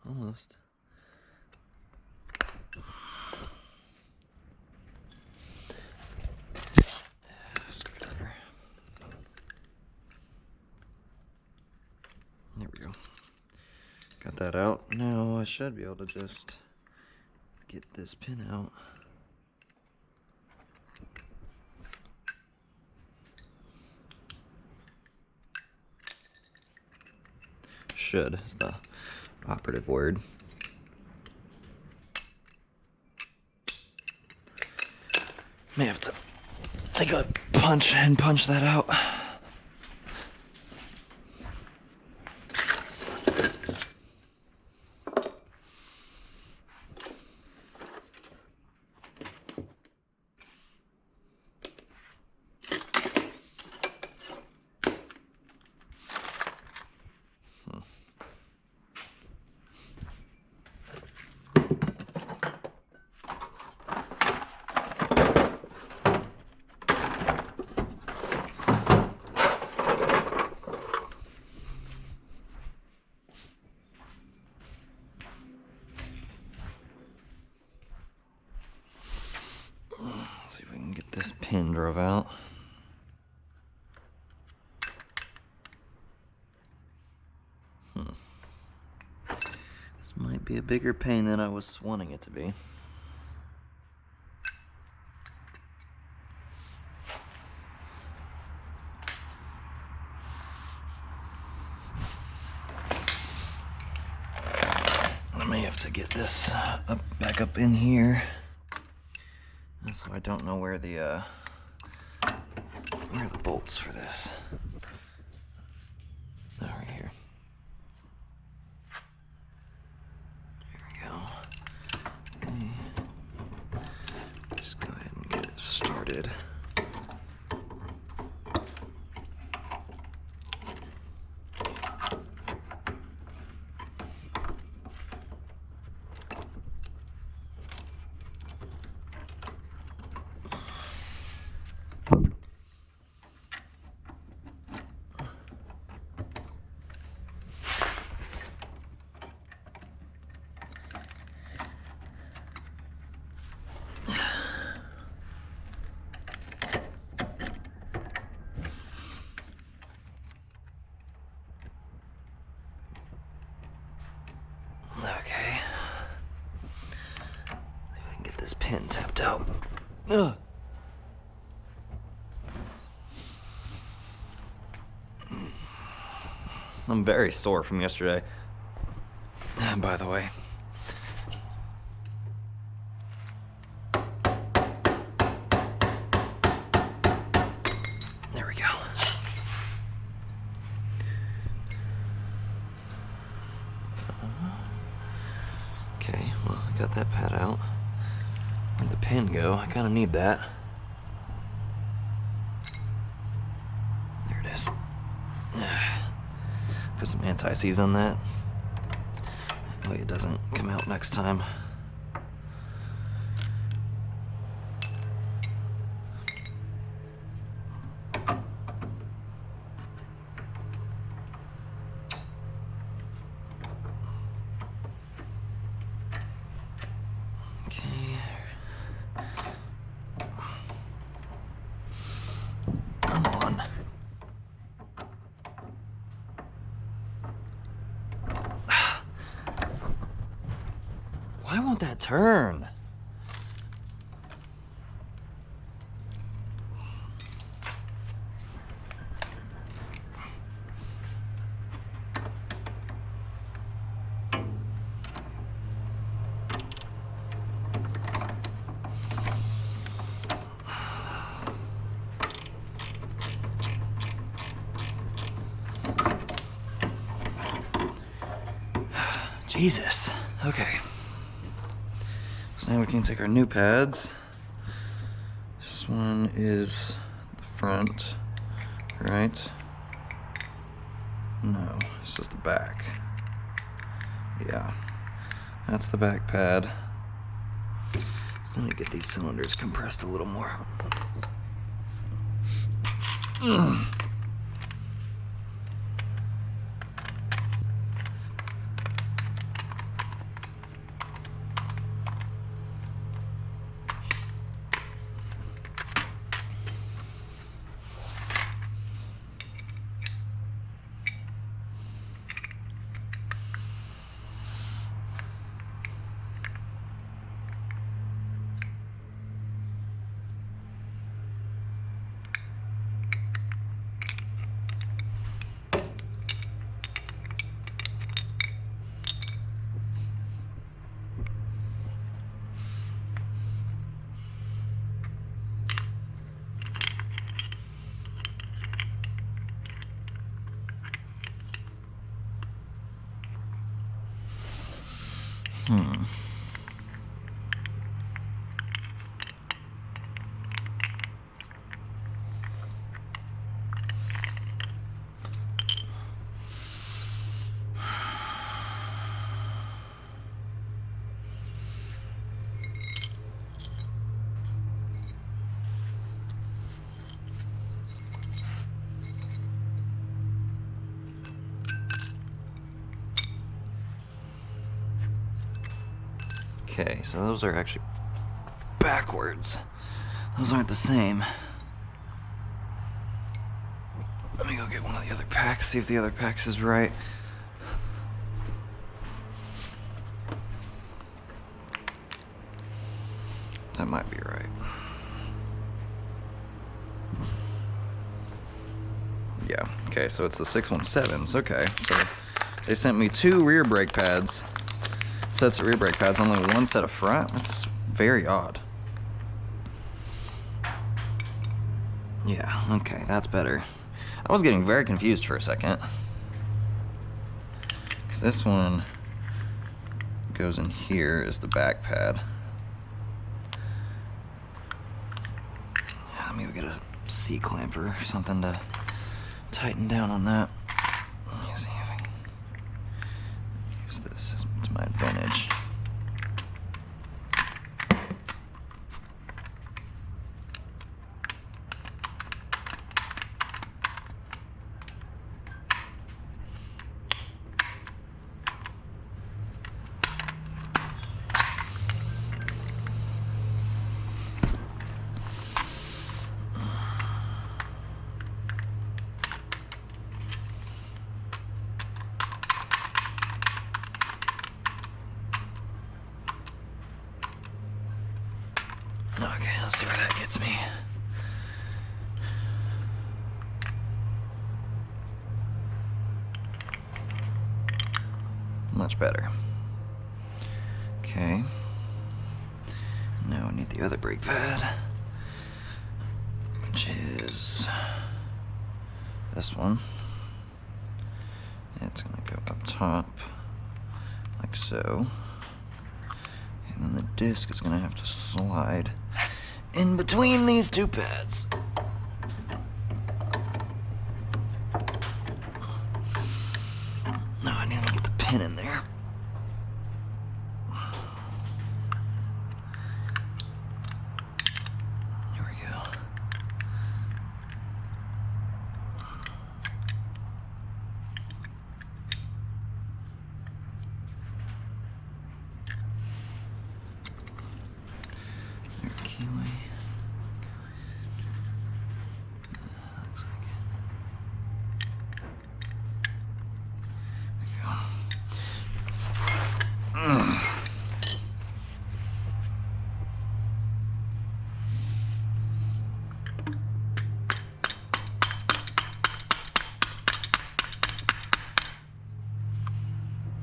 [SPEAKER 1] Almost.
[SPEAKER 2] that out. Now I should be able to just get this pin out. Should is the operative word. May have to take a punch and punch that out. See if we can get this pin drove out. This might be a bigger pain than I was wanting it to be. I may have to get this back up in here. So I don't know where the bolts for this. Oh, right here. There we go. Okay. Just go ahead and get it started. Okay. See if I can get this pin tapped out. Ugh. I'm very sore from yesterday. By the way. There we go. Okay, well, I got that pad out. Where'd the pin go? I kind of need that. There it is. Put some anti-seize on that. That way it doesn't come out next time. Okay. Come on. Why won't that turn? Jesus. Okay. So now we can take our new pads. This one is the front, right? No, this is the back. Yeah, that's the back pad. Still need to get these cylinders compressed a little more. Okay, so those are actually backwards. Those aren't the same. Let me go get one of the other packs, see if the other packs is right. That might be right. Yeah, okay, so it's the 617s. Okay, so they sent me 2 rear brake pads. Sets of rear brake pads, only 1 set of front. That's very odd. Yeah, okay, that's better. I was getting very confused for a second. Because this one goes in here is the back pad. Yeah, let me go get a C-clamper or something to tighten down on that. Let me see if I can use this to my advantage. Okay, let's see where that gets me. Much better. Okay. Now I need the other brake pad, which is this one. It's gonna go up top, like so. And then the disc is gonna have to slide in between these 2 pads. Now I need to get the pin in there. Here we go. Kiwi. Looks like it. There we go.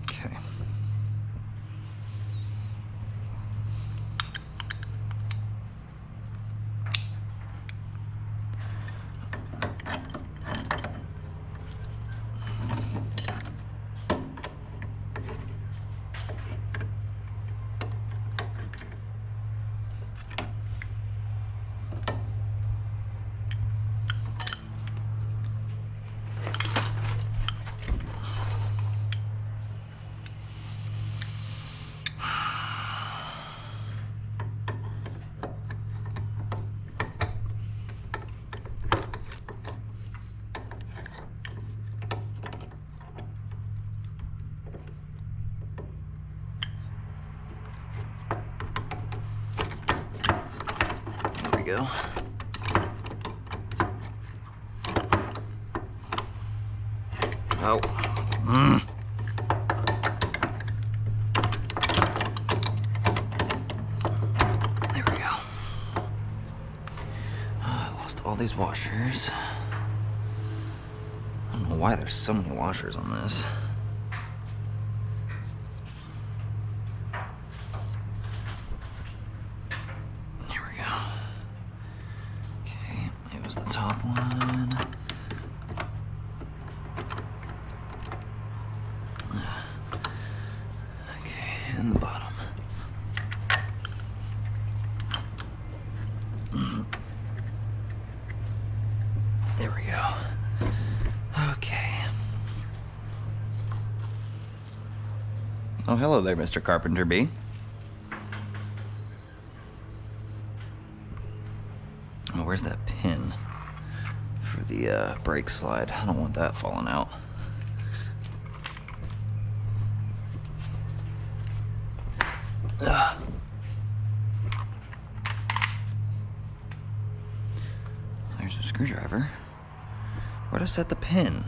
[SPEAKER 2] Okay. There we go. Oh. There we go. I lost all these washers. I don't know why there's so many washers on this. Here we go. Okay, it was the top one. Okay, and the bottom. Oh, hello there, Mr. Carpenter Bee. Oh, where's that pin for the brake slide? I don't want that falling out. Ugh. There's a screwdriver. Where to set the pin?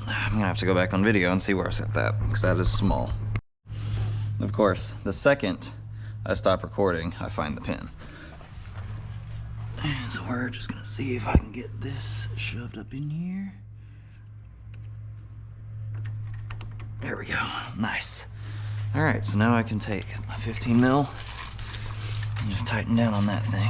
[SPEAKER 2] I'm gonna have to go back on video and see where I set that, because that is small. Of course, the second I stop recording, I find the pin. And so we're just gonna see if I can get this shoved up in here. There we go, nice. All right, so now I can take my 15 mil and just tighten down on that thing.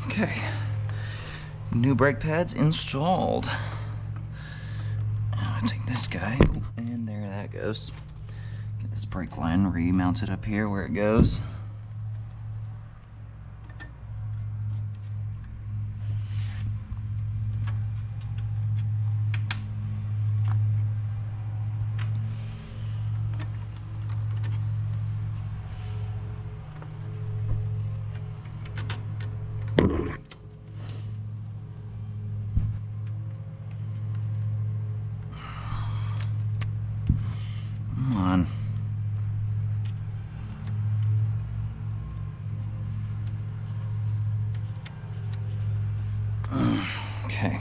[SPEAKER 2] Okay, new brake pads installed. I'll take this guy, and there that goes. Get this brake line remounted up here where it goes. Come on. Okay.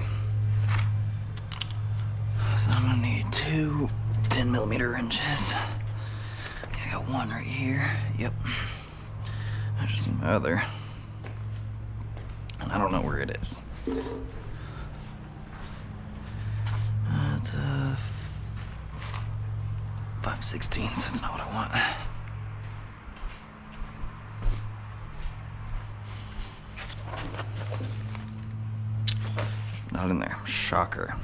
[SPEAKER 2] So I'm gonna need two 10mm wrenches. Yeah, I got one right here. Yep. I just need my other. And I don't know where it is. It's 5/16. That's not what I want. Not in there. Shocker.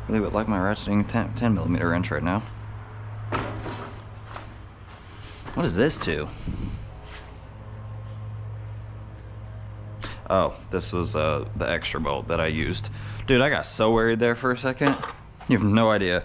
[SPEAKER 2] Really would like my ratcheting 10mm wrench right now. What is this to? Oh, this was the extra bolt that I used. Dude, I got so worried there for a second. You have no idea.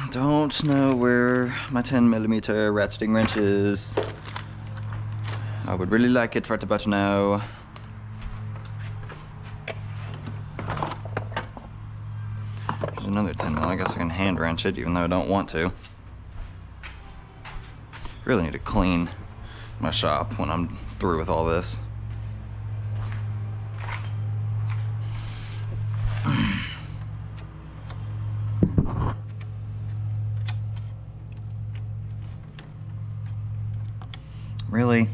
[SPEAKER 2] Don't know where my 10mm ratcheting wrench is. I would really like it right about now. There's another 10mm. I guess I can hand wrench it even though I don't want to. Really need to clean my shop when I'm through with all this. Really?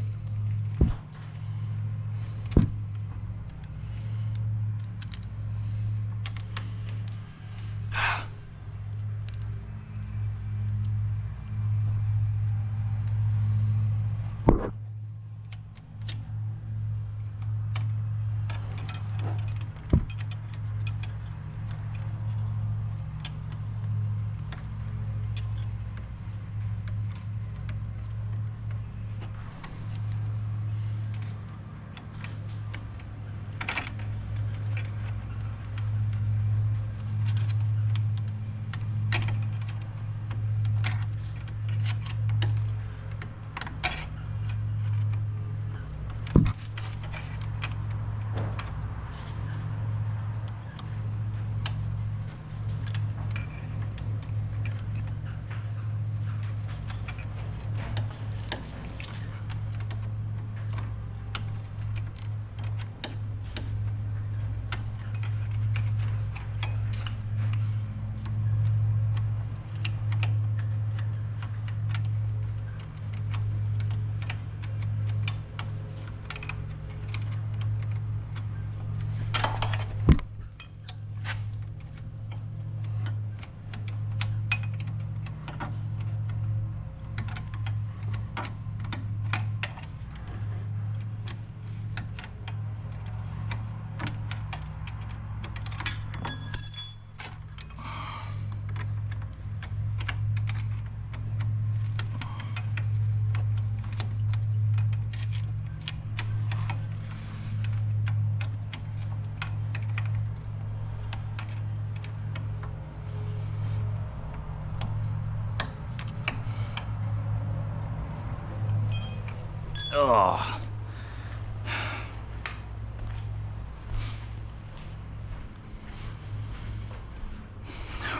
[SPEAKER 2] Oh.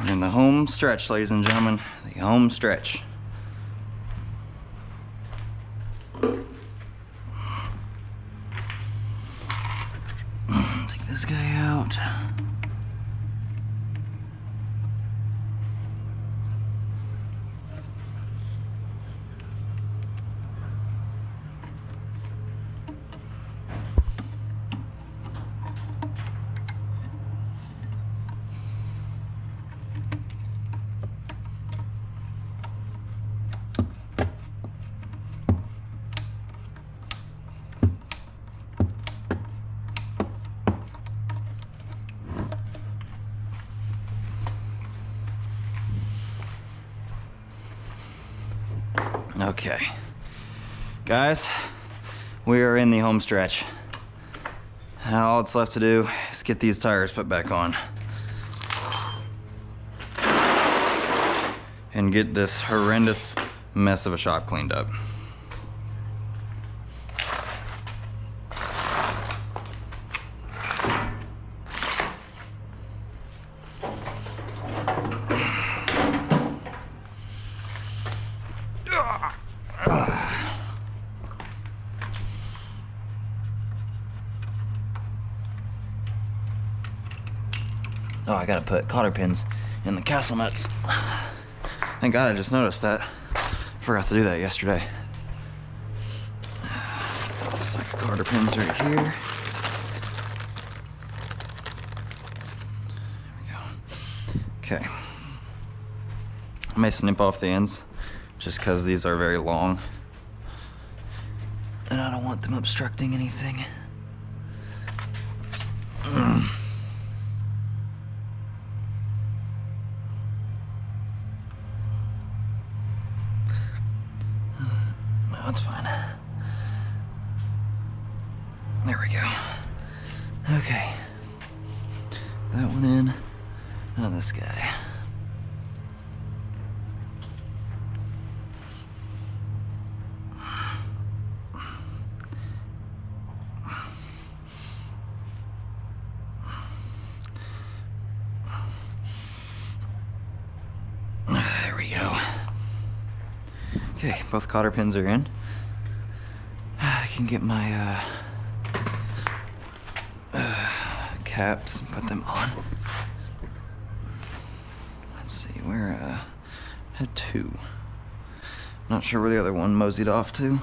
[SPEAKER 2] We're in the home stretch, ladies and gentlemen. The home stretch. Take this guy out. Okay, guys, we are in the home stretch. Now all that's left to do is get these tires put back on and get this horrendous mess of a shop cleaned up. Oh, I gotta put cotter pins in the castle nuts. Thank God I just noticed that. Forgot to do that yesterday. Just like cotter pins right here. There we go. Okay. I may snip off the ends just because these are very long. And I don't want them obstructing anything. That's fine. There we go. Okay. That one in. And this guy. There we go. Okay, both cotter pins are in. I can get my caps and put them on. Let's see, where had two. Not sure where the other one moseyed off to.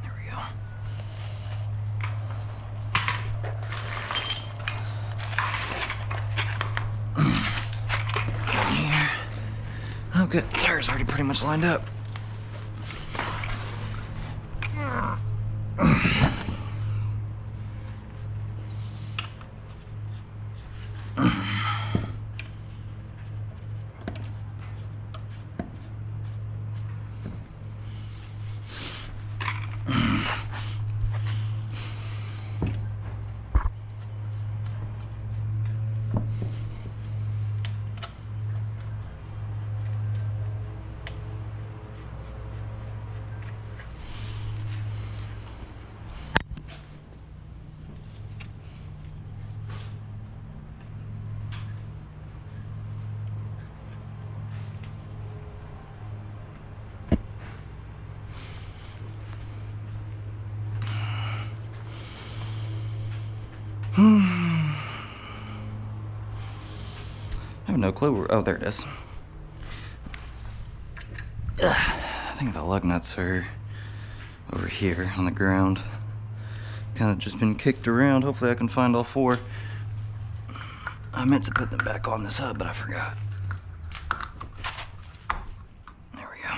[SPEAKER 2] There we go. Here. Oh, good. The tire's already pretty much lined up. I have no clue where, oh, there it is. I think the lug nuts are over here on the ground. Kind of just been kicked around. Hopefully I can find all four. I meant to put them back on this hub, but I forgot. There we go.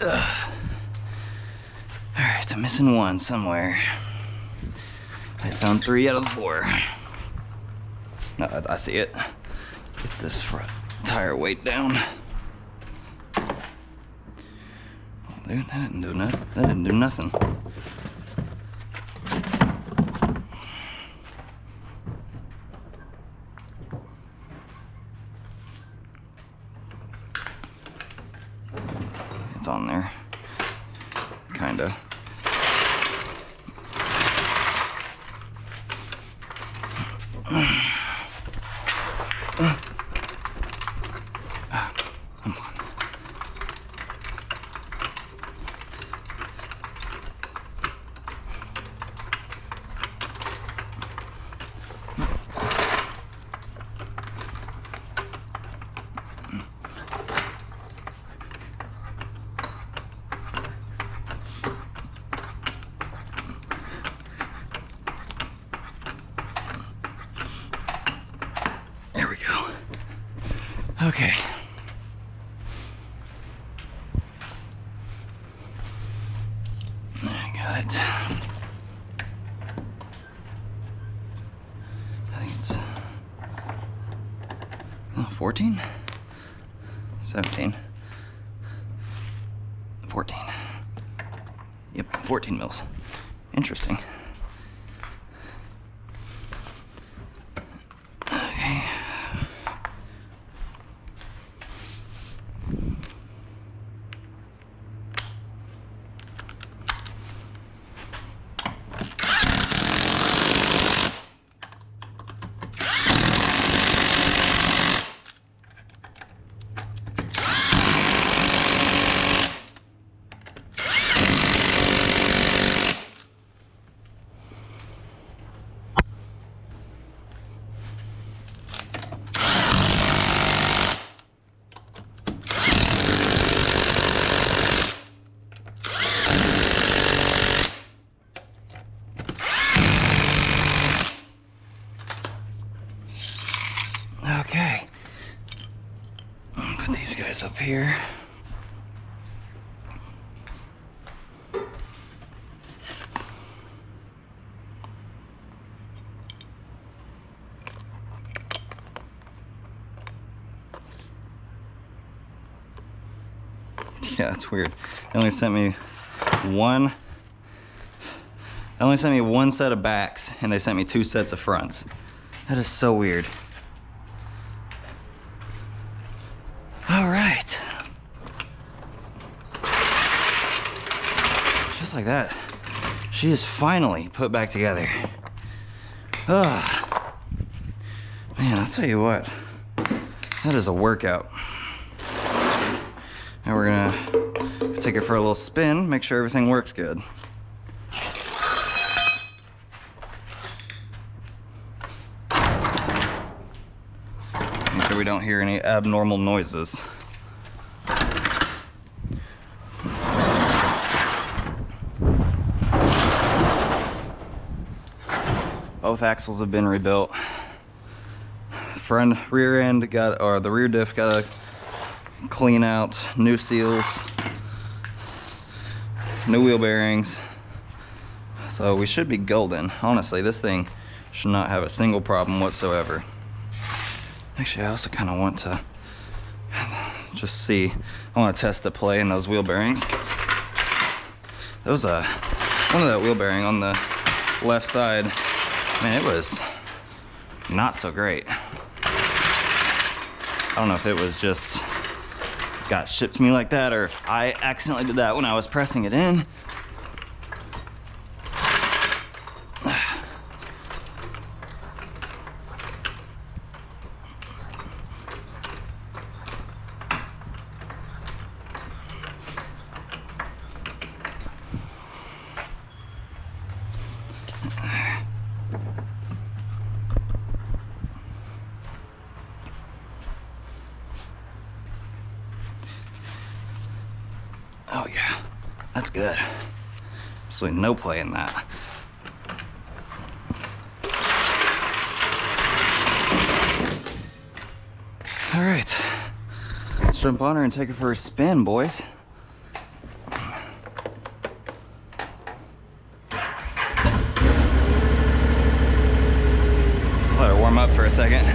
[SPEAKER 2] Alright, I'm missing one somewhere. I found 3 out of the 4. No, I see it. Get this front tire weight down. Oh, dude, that didn't do nothing. That didn't do nothing. It's on there. Kinda. Come on. There we go. Okay. I got it. I think it's 14? 17. 14. Yep, 14 mils. Interesting. Okay. Okay. Put these guys up here. Yeah, that's weird. They only sent me one. They only sent me one set of backs, and they sent me 2 sets of fronts. That is so weird. All right. Just like that, she is finally put back together. Ah, man, I'll tell you what, that is a workout. Now we're gonna take it for a little spin, make sure everything works good. Make sure we don't hear any abnormal noises. Both axles have been rebuilt. Front rear end got, or the rear diff got a clean out, new seals, new wheel bearings. So we should be golden. Honestly, this thing should not have a single problem whatsoever. Actually, I also kind of want to just see. I want to test the play in those wheel bearings, because those one of that wheel bearing on the left side, man, it was not so great. I don't know if it was just got shipped to me like that, or if I accidentally did that when I was pressing it in. Oh yeah, that's good. Absolutely no play in that. All right, let's jump on her and take her for a spin, boys. up for a second.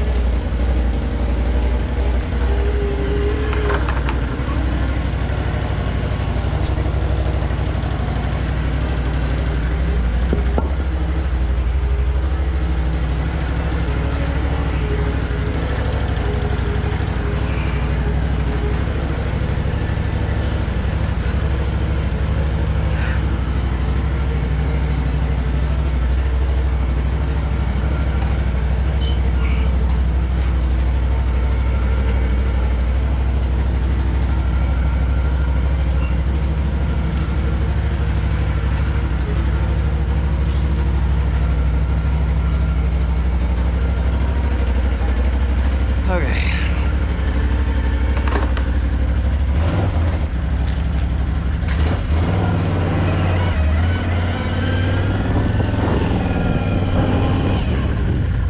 [SPEAKER 2] Okay.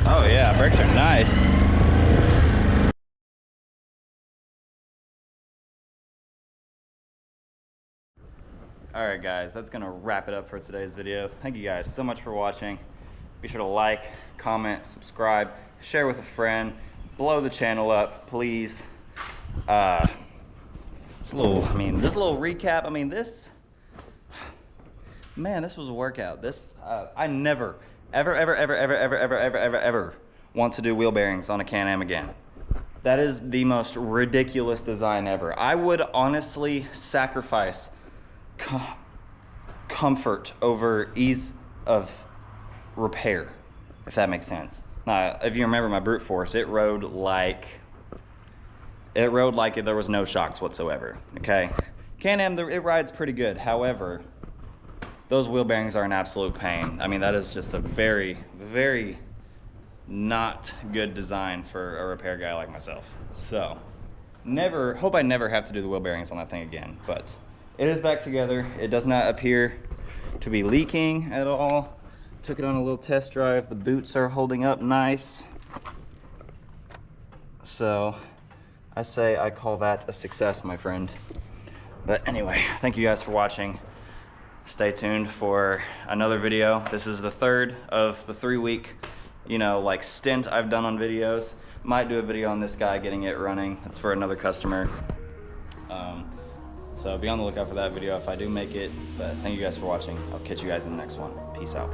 [SPEAKER 2] Oh yeah, brakes are nice. Alright guys, that's gonna wrap it up for today's video. Thank you guys so much for watching. Be sure to like, comment, subscribe, share with a friend, blow the channel up, please. Just a little recap. I mean, this was a workout. I never, ever want to do wheel bearings on a Can-Am again. That is the most ridiculous design ever. I would honestly sacrifice comfort over ease of repair, if that makes sense. Now, if you remember my brute force, it rode like there was no shocks whatsoever. Okay, Can-Am, it rides pretty good. However, those wheel bearings are an absolute pain. I mean, that is just a very, very not good design for a repair guy like myself. So, hope I never have to do the wheel bearings on that thing again. But it is back together. It does not appear to be leaking at all. Took it on a little test drive. The boots are holding up nice. So I call that a success, my friend. But anyway, thank you guys for watching. Stay tuned for another video. This is the third of the 3-week, stint I've done on videos. Might do a video on this guy getting it running. It's for another customer. So be on the lookout for that video if I do make it. But thank you guys for watching. I'll catch you guys in the next one. Peace out.